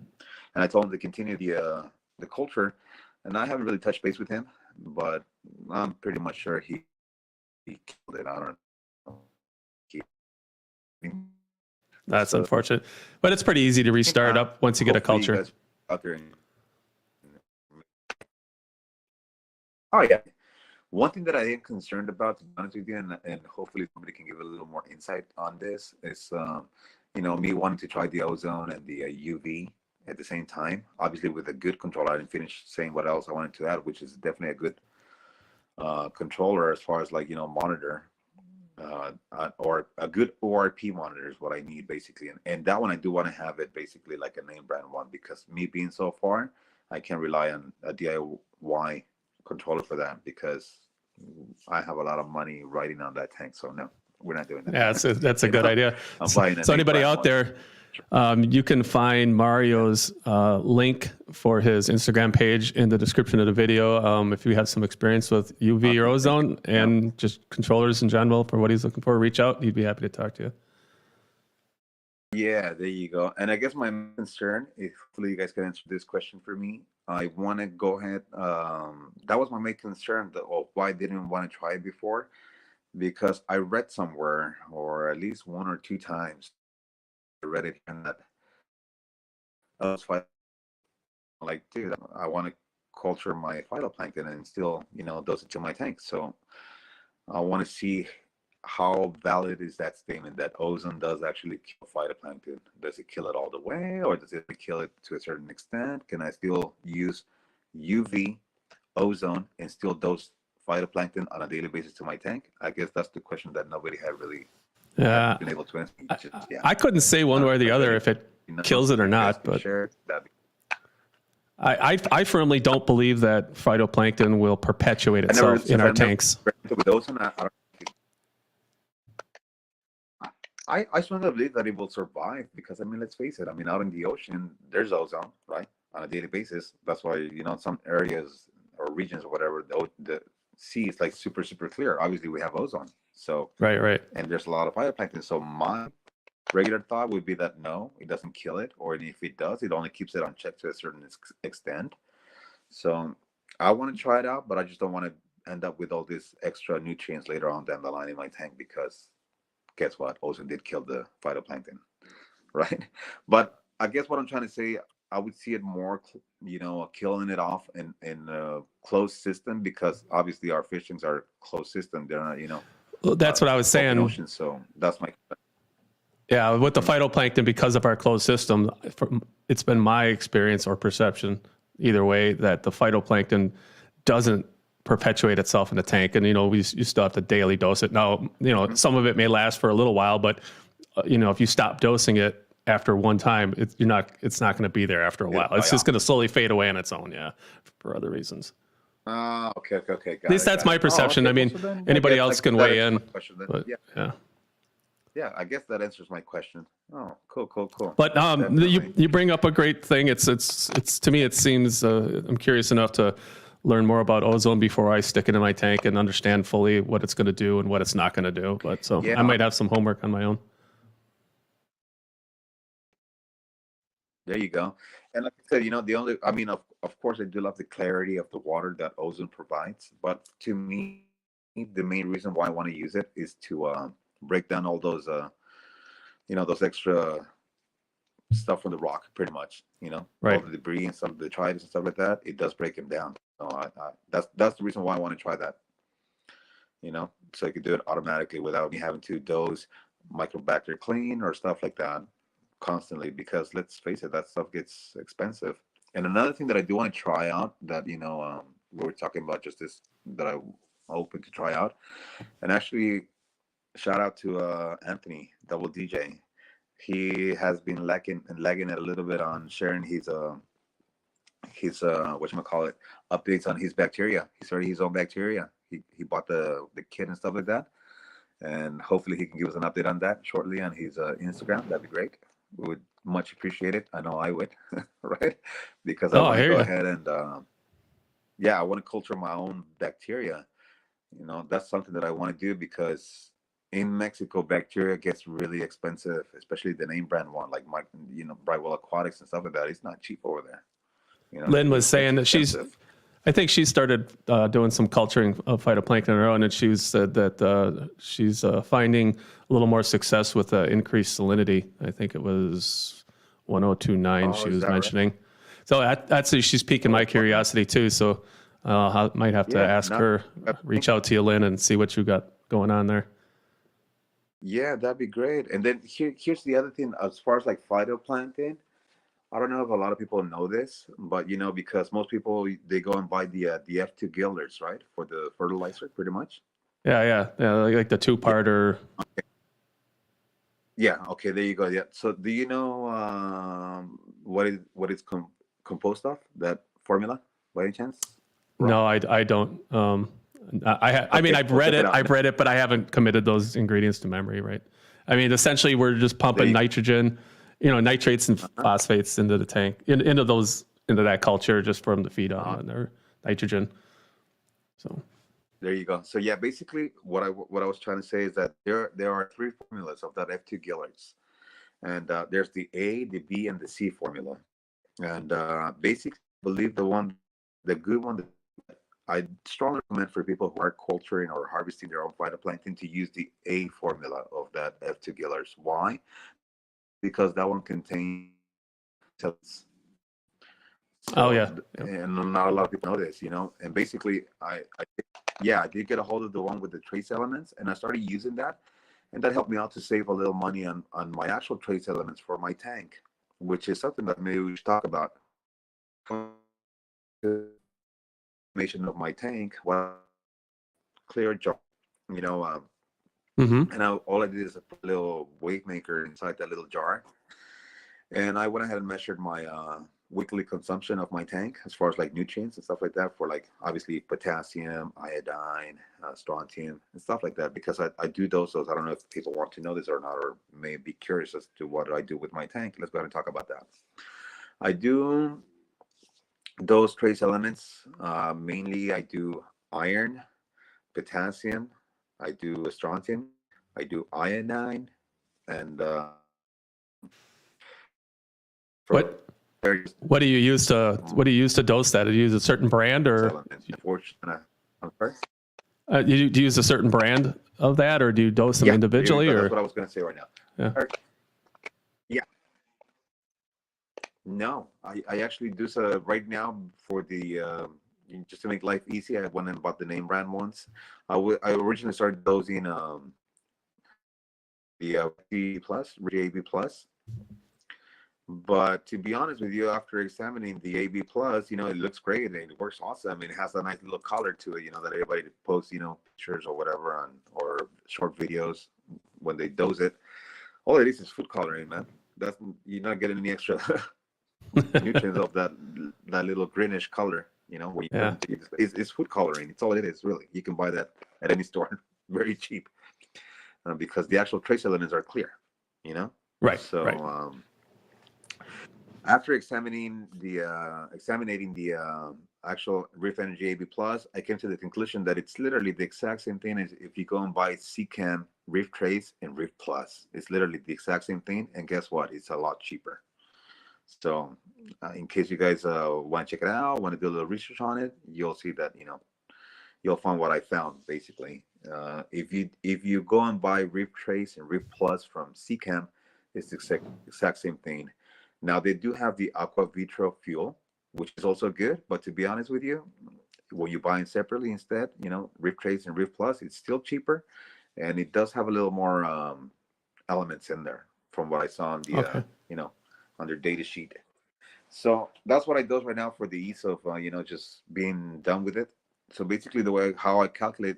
And I told him to continue the culture. And I haven't really touched base with him, but I'm pretty much sure he killed it. I don't know. He, that's so unfortunate. But it's pretty easy to restart up once you get a hopefully you culture. guys out there. Oh yeah. One thing that I am concerned about, to be honest with you, and hopefully somebody can give a little more insight on this, is me wanting to try the ozone and the UV at the same time. Obviously, with a good controller, I didn't finish saying what else I wanted to add, which is definitely a good controller as far as monitor or a good ORP monitor is what I need basically. And that one I do want to have it basically like a name brand one, because me being so far, I can't rely on a DIY controller for that, because I have a lot of money riding on that tank. So no, we're not doing that. Yeah, that's a good idea. I'm buying a So name anybody brand out one. there, you can find Mario's link for his Instagram page in the description of the video. If you have some experience with UV or ozone and just controllers in general for what he's looking for, reach out. He'd be happy to talk to you. Yeah, there you go. And I guess my concern, if hopefully you guys can answer this question for me, I want to go ahead. That was my main concern, why I didn't want to try it before, because I read somewhere, or at least one or two times, I read it, and that I was like, dude, I want to culture my phytoplankton and still, dose it to my tank. So I want to see how valid is that statement that ozone does actually kill phytoplankton. Does it kill it all the way, or does it kill it to a certain extent? Can I still use UV, ozone, and still dose phytoplankton on a daily basis to my tank? I guess that's the question that nobody had really been able to answer. I couldn't say one way or the other if it kills it or not, but I firmly don't believe that phytoplankton will perpetuate itself in our tanks. With ozone, I strongly believe that it will survive, because let's face it. Out in the ocean, there's ozone, right, on a daily basis. That's why some areas or regions or whatever, the sea is like super super clear. Obviously, we have ozone, so right, and there's a lot of phytoplankton. So my regular thought would be that no, it doesn't kill it, or if it does, it only keeps it on check to a certain extent. So I want to try it out, but I just don't want to end up with all these extra nutrients later on down the line in my tank, because guess what? Ozone did kill the phytoplankton, right? But I guess what I'm trying to say, I would see it more, killing it off in a closed system, because obviously our fish tanks are closed system. They're not, Well, that's what I was saying. Ocean, so that's my. Yeah, with the phytoplankton, because of our closed system, it's been my experience or perception, either way, that the phytoplankton doesn't perpetuate itself in the tank, and you still have to daily dose it. Now, some of it may last for a little while, but if you stop dosing it after one time, it's not going to be there after a while. It's just going to slowly fade away on its own. Yeah, for other reasons. Okay. At least that's my perception. Anybody else can weigh in. But, yeah, I guess that answers my question. Oh, cool. But you bring up a great thing. It's to me, it seems I'm curious enough to learn more about ozone before I stick it in my tank and understand fully what it's going to do and what it's not going to do. But I might have some homework on my own. There you go. And like I said, the only, of course, I do love the clarity of the water that ozone provides. But to me, the main reason why I want to use it is to break down all those, those extra stuff from the rock, pretty much. Right. All the debris and some of the tribes and stuff like that. It does break them down. So that's the reason why I want to try that. So I could do it automatically without me having to dose microbacter clean or stuff like that constantly, because let's face it, that stuff gets expensive. And another thing that I do want to try out that we were talking about just this, that I'm open to try out, and actually shout out to Anthony Double DJ. He has been lagging it a little bit on sharing his whatchamacallit, updates on his bacteria. He started his own bacteria. He bought the kit and stuff like that, and hopefully he can give us an update on that shortly on his Instagram. That'd be great. We would much appreciate it. I know I would, right? Because I Oh, I want to hear go you. ahead and yeah, I want to culture my own bacteria. That's something that I want to do because in Mexico, bacteria gets really expensive, especially the name brand one, like my, Brightwell Aquatics and stuff like that. It's not cheap over there. Lynn was It's saying that expensive. I think she started doing some culturing of phytoplankton on her own, and she said that she's finding a little more success with increased salinity. I think it was 1029 Oh, she is was that right? mentioning. So that's she's piquing my curiosity too. So I might have to Yeah, ask her, reach out to you, Lynn, and see what you got going on there. yeah, that'd be great. And then here's the other thing, as far as like phytoplankton. I don't know if a lot of people know this, but because most people they go and buy the F2 gilders, right, for the fertilizer, pretty much. Yeah, like the Yeah, two-parter. yeah. Okay, there you go. Yeah. So, do you know what it's composed of? That formula, by any chance, Rob? No, I don't. I mean, Okay, I've well, read check it it. out. I've read it, but I haven't committed those ingredients to memory, right? I mean, essentially, we're just There pumping you nitrogen, nitrates and go. phosphates into the tank, into that culture, just for them to feed on and their nitrogen. So, There you go. So yeah, basically, what I was trying to say is that there are three formulas of that F2 gillards, and there's the A, the B, and the C formula. And basically, I believe the good one, that I strongly recommend for people who are culturing or harvesting their own phytoplankton to use the A formula of that F2 gillards. Why? Because that one contains cells. oh So, yeah, yep. and not a lot of people know this, And basically, I did get a hold of the one with the trace elements, and I started using that, and that helped me out to save a little money on my actual trace elements for my tank, which is something that maybe we should talk about. Information of my tank, well, clear jar, you know, Mm-hmm. and all I did is put a little wave maker inside that little jar, and I went ahead and measured my weekly consumption of my tank as far as like nutrients and stuff like that, for like obviously potassium, iodine, strontium, and stuff like that, because I do those. I don't know if people want to know this or not, or may be curious as to what I do with my tank. Let's go ahead and talk about that. I do those trace elements. Mainly, I do iron, potassium, I do strontium, I do iodine, and for What what do you use to dose that? Do you use a certain brand, or elements. Unfortunately, I'm sorry. do you use a certain brand of that, or do you dose them Yeah, there you individually, go. That's or what I was going to say right now. yeah? Yeah, no, I actually do so right now for the just to make life easy. I went and bought the name brand ones. I originally started dosing the AB plus, AB plus. But to be honest with you, after examining the AB plus, it looks great and it works awesome. It has a nice little color to it, that everybody posts, pictures or whatever on, or short videos when they dose it. All it is food coloring, man. That's You're not getting any extra nutrients of that little greenish color. When you put Yeah. into it's food coloring. It's all it is, really. You can buy that at any store, very cheap, because the actual trace elements are clear. Right. So. Right. After examining the actual Reef Energy AB Plus, I came to the conclusion that it's literally the exact same thing as if you go and buy CCAM, Reef Trace, and Reef Plus. It's literally the exact same thing, and guess what? It's a lot cheaper. So, in case you guys want to check it out, want to do a little research on it, you'll see that you'll find what I found basically. If you go and buy Reef Trace and Reef Plus from CCAM, it's the exact same thing. Now they do have the Aqua Vitro fuel, which is also good. But to be honest with you, when you buy them separately instead, Reef Trace and Reef Plus, it's still cheaper, and it does have a little more elements in there from what I saw on the Okay. on their data sheet. So that's what I do right now for the ease of just being done with it. So basically, the way how I calculate,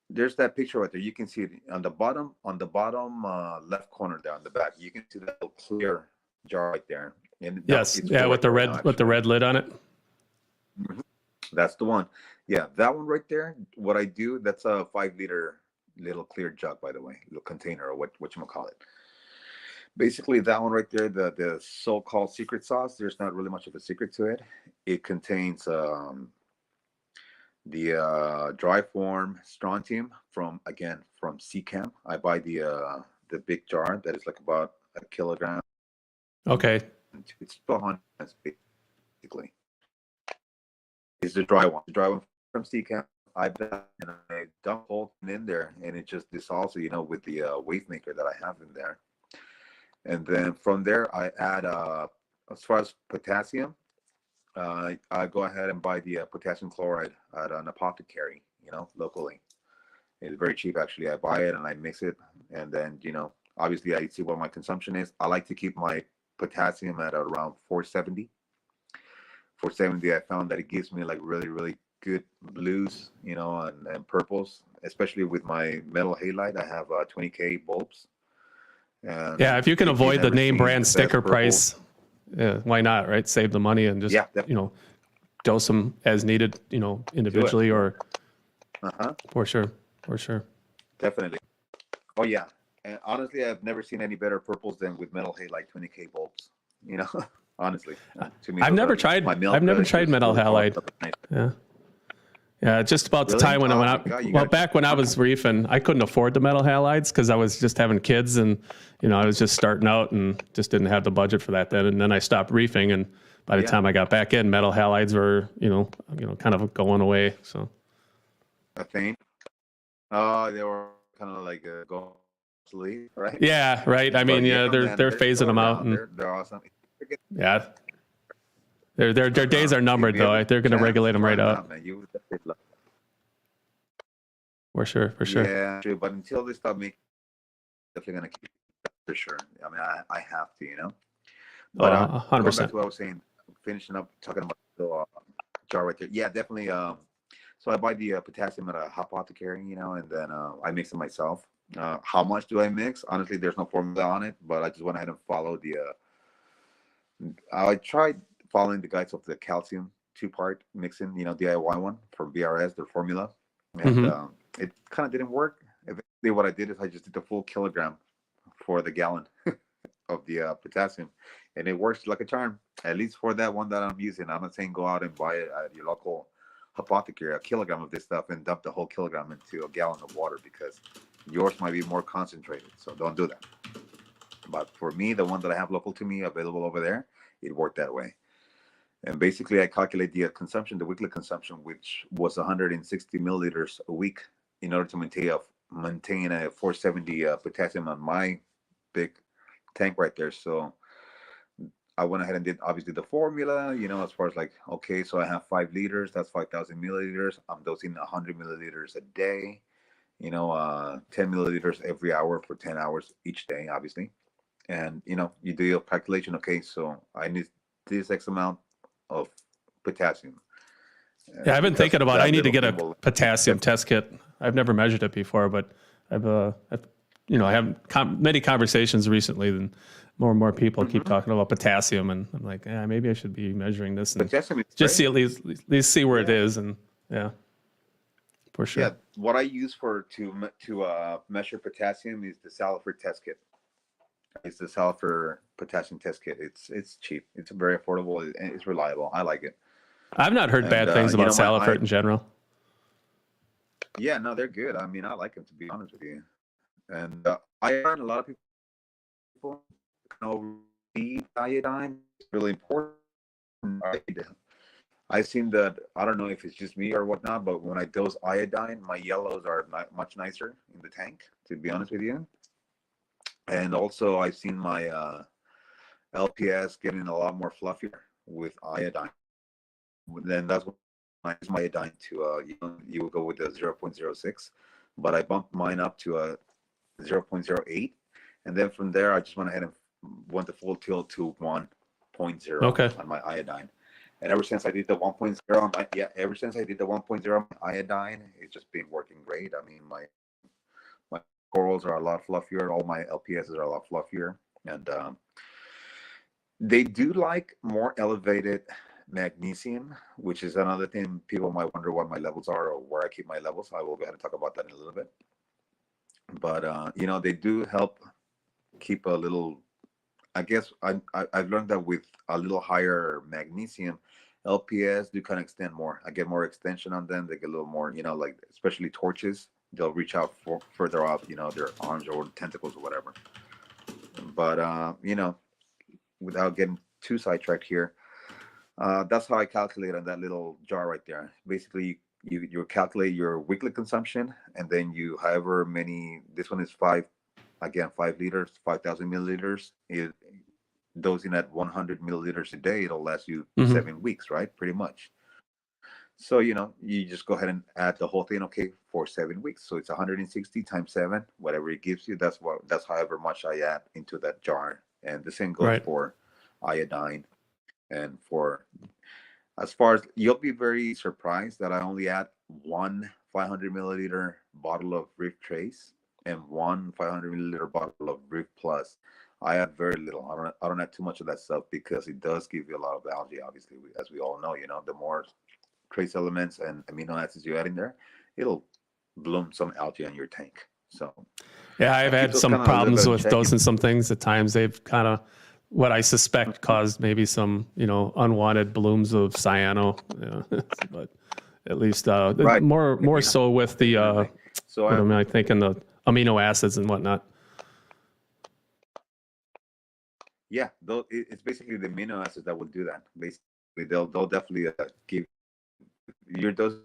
there's that picture right there. You can see it on the bottom left corner there on the back. You can see that little clear jar right there. And no, Yes. it's Yeah. full With right the there now, red, with the actually. red lid on it. Mhm. That's the one. Yeah, that one right there. What I do, that's a 5 liter little clear jug, by the way, little container, or what you call it. Basically, that one right there, the so-called secret sauce. There's not really much of a secret to it. It contains the dry form strontium from, again, from Camp. I buy the big jar that is like about a kilogram. Okay. It's 200 basically. Is the dry one. The dry one from Camp. I bet, and I dump whole thing in there, and it just dissolves, with the wave maker that I have in there. And then from there, I add, as far as potassium, I go ahead and buy the potassium chloride at an apothecary, locally. It's very cheap, actually. I buy it and I mix it, and then, obviously I see what my consumption is. I like to keep my potassium at around 470. 470, I found that it gives me like really, really good blues, and purples, especially with my metal halide. I have 20K bulbs, Yeah. and If you can you've avoid the never name seen brand the best sticker purples. price, yeah, why not? Right. Save the money and just, Yeah, definitely dose them as needed, do it. individually or Uh-huh. for sure. For sure. Definitely. Oh yeah. And honestly, I've never seen any better purples than with metal halide 20K bulbs. You know, honestly, to me, I've those never are tried, my I've milk never is tried just metal really halide. polished up and nice. Yeah. Yeah, just about the Really? time when Oh I my went God, you well, gotta back when I was reefing, I couldn't afford the metal halides because I was just having kids and, I was just starting out and just didn't have the budget for that then. And then I stopped reefing, and by the Yeah, time I got back in, metal halides were, kind of going away. So a thing. They were kind of like going obsolete, right? yeah, right. I mean, But yeah, yeah, man, they're they're still phasing them out, around. and They're awesome. yeah, their days are If numbered you though. ever Right? They're get going to a chance, regulate them try right them out, out man. You would definitely love for sure, for it. sure. Yeah, true. But until they stop making, definitely gonna keep it for sure. I mean, I have to, But Oh, going back 100%. to what I was saying, finishing up talking about the jar right there. Yeah, definitely. So I buy the potassium at a apothecary, and then I mix it myself. How much do I mix? Honestly, there's no formula on it, but I just went ahead and followed the. I tried following the guides of the calcium two-part mixing, DIY one from BRS, their formula, and Hmm. it kind of didn't work. Eventually, what I did is I just did the full kilogram for the gallon of the potassium, and it works like a charm. At least for that one that I'm using. I'm not saying go out and buy it at your local apothecary, a kilogram of this stuff, and dump the whole kilogram into a gallon of water, because yours might be more concentrated. So don't do that. But for me, the one that I have local to me, available over there, it worked that way. And basically, I calculate the consumption, the weekly consumption, which was 160 milliliters a week, in order to maintain a 470 potassium on my big tank right there. So I went ahead and did obviously the formula, as far as like, okay, so I have 5 liters, that's 5,000 milliliters. I'm dosing 100 milliliters a day, 10 milliliters every hour for 10 hours each day, obviously. And, you do your calculation. Okay, so I need this X amount of potassium. Yeah, I've been Because thinking about. I that need to little get a thing will potassium test kit. I've never measured it before, but I have many conversations recently, and more people keep Mhm. talking about potassium, and I'm like, yeah, maybe I should be measuring this and Potassium is just see great. at least see where it Yeah. is, and yeah, for Yeah, sure. what I use to measure potassium is the Salifert test kit. It's the Salifert potassium test kit. It's cheap. It's very affordable, and it's reliable. I like it. I've not heard And bad things about my Salifert in general. yeah, no, they're good. I mean, I like them, to be honest with you. And I find a lot of people read iodine. It's really important. I I seen that. I don't know if it's just me or whatnot, but when I dose iodine, my yellows are not much nicer in the tank, to be honest with you. And also, I've seen my LPS getting a lot more fluffier with iodine. Then that's when I use my iodine to you will go with the 0.06, but I bumped mine up to a 0.08, and then from there I just went ahead and went the full tilt to 1.0 Okay. on my iodine. And ever since I did the 1.0 on ever since I did the 1.0 on my iodine, it's just been working great. I mean, my corals are a lot fluffier. All my LPSs are a lot fluffier, and They do like more elevated magnesium, which is another thing people might wonder what my levels are or where I keep my levels. I will go ahead and talk about that in a little bit. But you know, they do help keep a little. I guess I've learned that with a little higher magnesium, LPS do kind of extend more. I get more extension on them. They get a little more, you know, like especially torches. They'll reach out further up, you know, their arms or tentacles or whatever. But you know, without getting too sidetracked here, that's how I calculate on that little jar right there. Basically, you calculate your weekly consumption, and then you however many. This one is five, again 5 liters, 5,000 milliliters. It dosing at 100 milliliters a day. It'll last you Hmm. 7 weeks, right? Pretty much. So you know, you just go ahead and add the whole thing. Okay, for 7 weeks, so it's 160 times seven, whatever it gives you. That's however much I add into that jar, and the same goes Right. for iodine and for as far as you'll be very surprised that I only add one 500 milliliter bottle of Reef Trace and one 500 milliliter bottle of Reef Plus. I add very little. I don't add too much of that stuff because it does give you a lot of algae. Obviously, as we all know, you know, the more trace elements and amino acids you add in there, it'll bloom some algae on your tank. So Yeah, I I've keep had those some kind of a little bit problems in with check. dosing some things. At times, they've kind of what I suspect caused maybe some, unwanted blooms of cyano. But at least Right. more You know, so with the definitely. So what am I thinking, the amino acids and whatnot. yeah, it's basically the amino acids that will do that. Basically, they'll definitely give you're dosing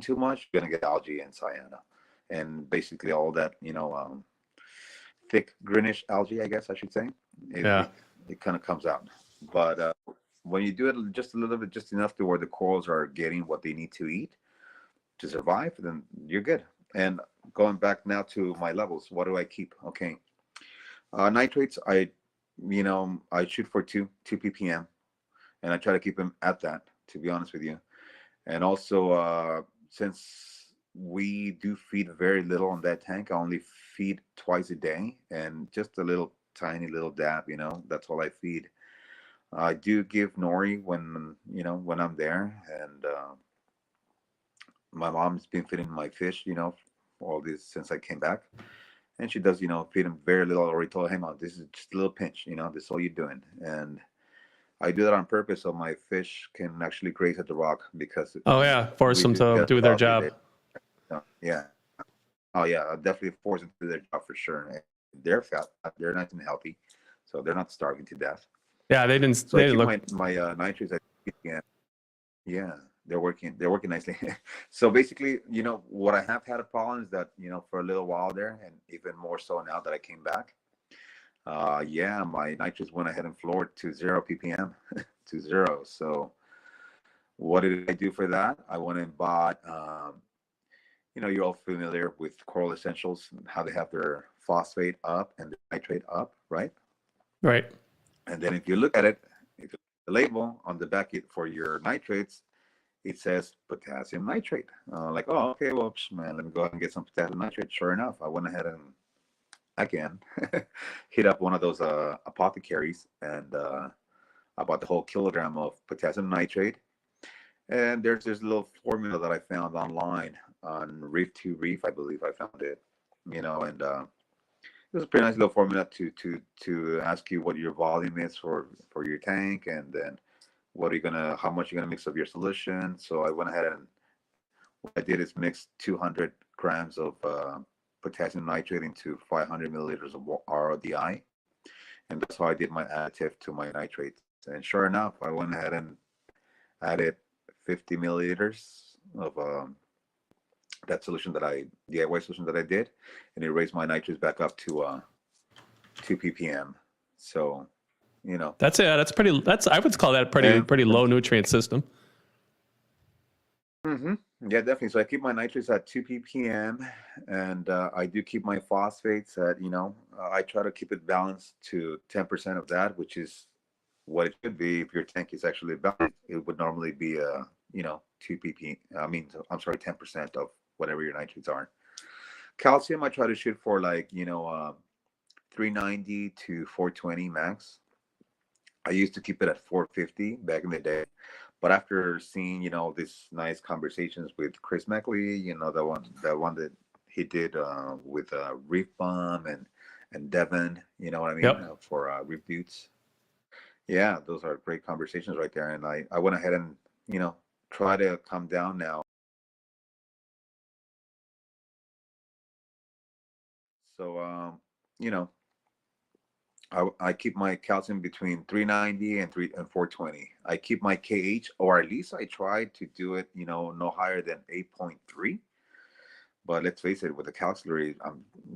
too much, you're gonna get algae and cyano, and basically all that thick greenish algae, I guess I should say. It Yeah. it, it kind of comes out, but when you do it just a little bit, just enough to where the corals are getting what they need to eat to survive, then you're good. And going back now to my levels, what do I keep? Okay, nitrates, I shoot for two ppm, and I try to keep them at that. To be honest with you, and also since we do feed very little on that tank, I only feed twice a day, and just a little tiny little dab. You know, that's all I feed. I do give nori when when I'm there, and my mom's been feeding my fish. All this since I came back, and she does feed them very little. I already told her, hey mom, this is just a little pinch. This is all you're doing, and I do that on purpose so my fish can actually graze at the rock because Oh yeah, force we them do to get do their algae there. job. Yeah. Oh yeah, I'll definitely force them to do their job for sure. They're fat, they're nice and healthy, so they're not starving to death. Yeah, they didn't So I they didn't keep look. my nitrates at yeah, yeah, they're working nicely. So basically, what I have had a problem is that for a little while there, and even more so now that I came back, yeah, my nitrates went ahead and floored to 0 ppm, to zero. So what did I do for that? I went and bought. You're all familiar with Coral Essentials, how they have their phosphate up and the nitrate up, right? Right. And then if you look at it, if you look at the label on the back for your nitrates, it says potassium nitrate. Like, oh, okay, well, man, let me go ahead and get some potassium nitrate. Sure enough, I went ahead and again hit up one of those apothecaries, and I bought the whole kilogram of potassium nitrate. And there's this little formula that I found online on Reef to Reef, I believe I found it. And it was a pretty nice little formula to ask you what your volume is for your tank, and then how much you're gonna mix of your solution. So I went ahead and what I did is mix 200 grams of potassium nitrate into 500 milliliters of RODI, and that's how I did my additive to my nitrates. And sure enough, I went ahead and added 50 milliliters of that solution that I DIY solution that I did, and it raised my nitrates back up to 2 ppm. So, That's pretty. That's I would call that a pretty and pretty low nutrient system. hmm yeah, definitely. So I keep my nitrates at 2 ppm, and I do keep my phosphates at I try to keep it balanced to 10% of that, which is what it should be. If your tank is actually balanced, it would normally be 2 pp. I mean, I'm sorry, 10% of whatever your nitrates are. Calcium, I try to shoot for like 390 to 420 max. I used to keep it at 450 back in the day, but after seeing, this nice conversations with Chris Meckley, the one that he did with Reef Bomb and Devin, you know what I mean, Yep. for Reef Buttes. Yeah, those are great conversations right there. And I went ahead and, try to come down now. So, you know, I keep my calcium between 390 and 420. I keep my KH, or at least I try to do it, no higher than 8.3. But let's face it, with the calcium,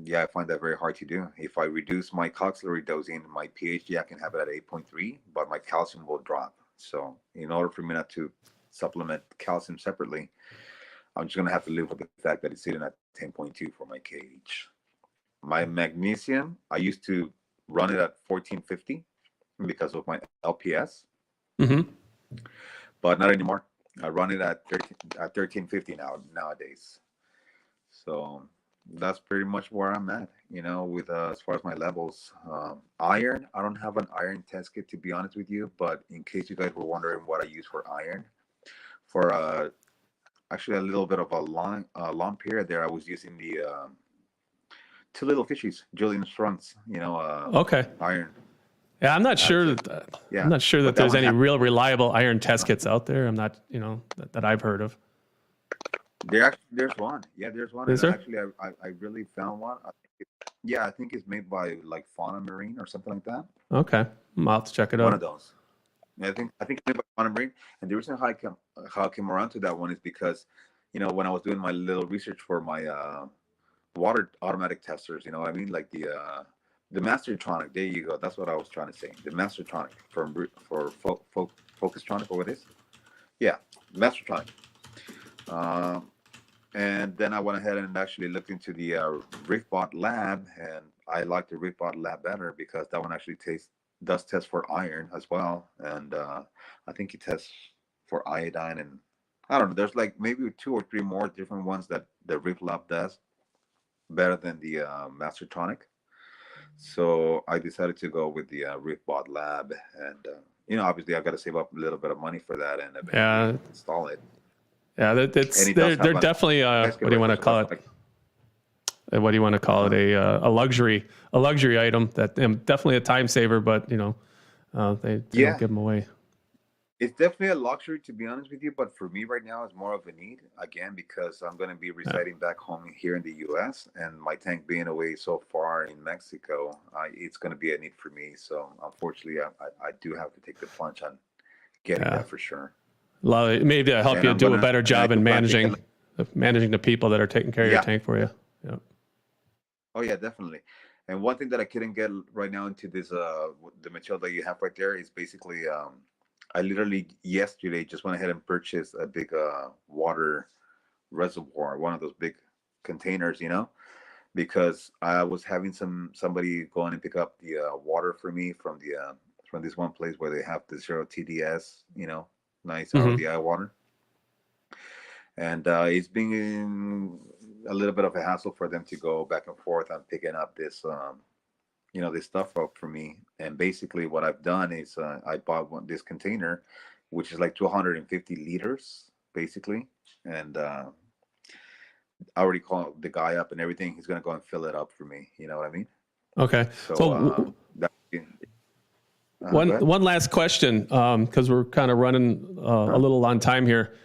yeah, I find that very hard to do. If I reduce my calcium dosing, my pH, yeah, I can have it at 8.3, but my calcium will drop. So in order for me not to supplement calcium separately, I'm just gonna have to live with the fact that it's sitting at 10.2 for my KH. My magnesium, I used to run it at 1450 because of my LPS, Mm-hmm. but not anymore. I run it at 1350 nowadays. So that's pretty much where I'm at, with as far as my levels. Iron, I don't have an iron test kit, to be honest with you, but in case you guys were wondering what I use for iron, for actually a little bit of a long period there, I was using the two little fishies, Julian Strunks, Okay. iron. Yeah, I'm not That's sure. it. I'm Yeah, not sure but that that there's one any has, real reliable iron test kits out there. I'm not, that I've heard of. there's one. Yeah, there's one, Is and there? actually, I really found one. Yeah, I think it's made by like Fauna Marine or something like that. Okay. I'll have to check it One of out. those. I think it's made by Fauna Marine, and the reason how I came around to that one is because, when I was doing my little research for my water automatic testers, you know what I mean, like the Mastertronic. There you go. That's what I was trying to say. The Mastertronic for Focustronic, or what it is? Yeah, Mastertronic. Um, and then I went ahead and actually looked into the ReefBot Lab, and I like the ReefBot Lab better because that one actually does test for iron as well, and I think it tests for iodine, and I don't know. There's like maybe two or three more different ones that the Reef Lab does better than the Mastertronic. So I decided to go with the ReefBot Lab, and obviously I got to save up a little bit of money for that and eventually Yeah. install it. Yeah. And it They're does have an definitely, test kit what do you right want there, to so call that's it? like, What do you want to call it? uh-huh. A luxury item that definitely a time saver, but they don't Yeah, give them away. it's definitely a luxury, to be honest with you. But for me right now, it's more of a need, again, because I'm going to be Yeah. residing back home here in the U.S., and my tank being away so far in Mexico, it's going to be a need for me. So unfortunately, I do have to take the plunge on getting Yeah. that for sure. Maybe to help And you I'm do a gonna, better and I job do in plan on taking, managing the people that are taking care of your yeah, tank for yeah. you. Yeah. Oh yeah, definitely. And one thing that I couldn't get right now into this the material that you have right there is basically I literally yesterday just went ahead and purchased a big water reservoir, one of those big containers, because I was having somebody go in and pick up the water for me from this one place where they have the zero TDS, nice Hmm. RODI water, and it's been a little bit of a hassle for them to go back and forth on picking up this stuff up for me. And basically, what I've done is I bought this container, which is like 250 liters, basically, and I already called the guy up and everything. He's gonna go and fill it up for me. You know what I mean? Okay. So So that go ahead. one last question, because we're kind of running a Huh? little on time here.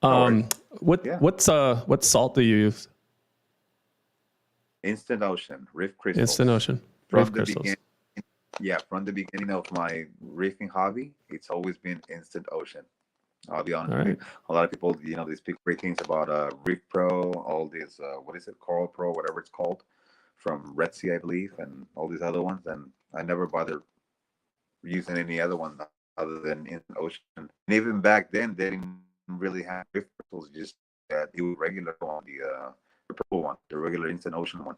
No worries. Um, Yeah, what salt do you use? Instant Ocean Reef Instant crystals. Ocean reef From the crystals. beginning, yeah, from the beginning of my reefing hobby, it's always been Instant Ocean. I'll be honest All with you. right. A lot of people, they speak great things about Reef Pro, all these, what is it, Coral Pro, whatever it's called, from Red Sea, I believe, and all these other ones. And I never bothered using any other one other than in Ocean. And even back then, they didn't really have Reef crystals, just the regular one, the purple one, the regular Instant Ocean one.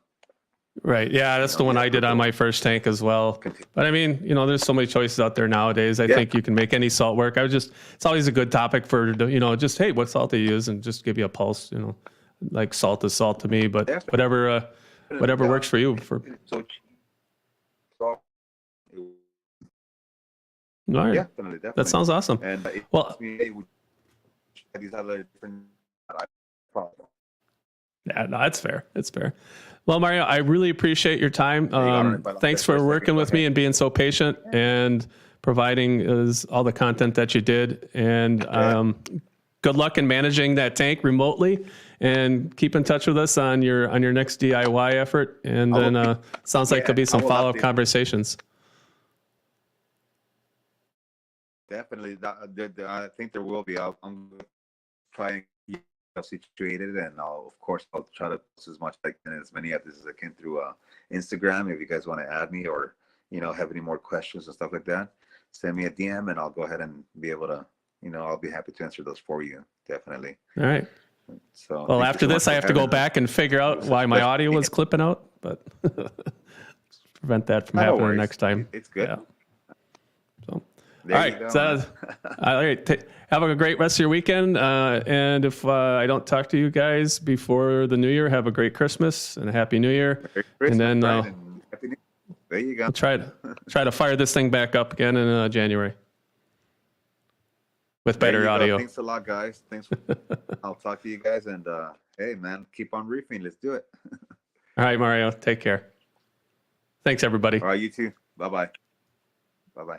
Right. Yeah, that's the one Yeah, I did on purple my first tank as well. container. But I mean, there's so many choices out there nowadays. I Yeah, think you can make any salt work. It's always a good topic for, just, hey, what salt do you use, and just give you a pulse, like salt is salt to me, but whatever definitely. works for you. So cheap. So All right. Definitely, That definitely. sounds awesome. And if Well, you ask me, hey, would you try these other different, problem. yeah, no, that's fair. It's fair. Well, Mario, I really appreciate your time. There you go. I don't know if I lost Thanks that for a for second. working Go with me ahead. and being so patient and providing us all the content that you did. And good luck in managing that tank remotely. And keep in touch with us on your next DIY effort. And then sounds like there'll be some I will follow-up update. conversations. Definitely, I think there will be. I'm going to try and keep myself situated, and of course, I'll try to post as much as many of this as I can through Instagram. If you guys want to add me, or have any more questions and stuff like that, send me a DM, and I'll go ahead and be able to. I'll be happy to answer those for you. Definitely. All right. So, Well, after this, I have to go back and figure out why my audio was clipping out, but prevent that from happening next time. It's good. Yeah. So, all There right. you go, So, all right. Have a great rest of your weekend. And if I don't talk to you guys before the new year, have a great Christmas and a happy New Year. Merry Christmas, and then and Happy New Year. There you go. I'll try to fire this thing back up again in January with better audio. Thanks a lot, guys. Thanks. I'll talk to you guys, and hey, man, keep on reefing. Let's do it. All right, Mario. Take care. Thanks, everybody. All right, you too. Bye-bye.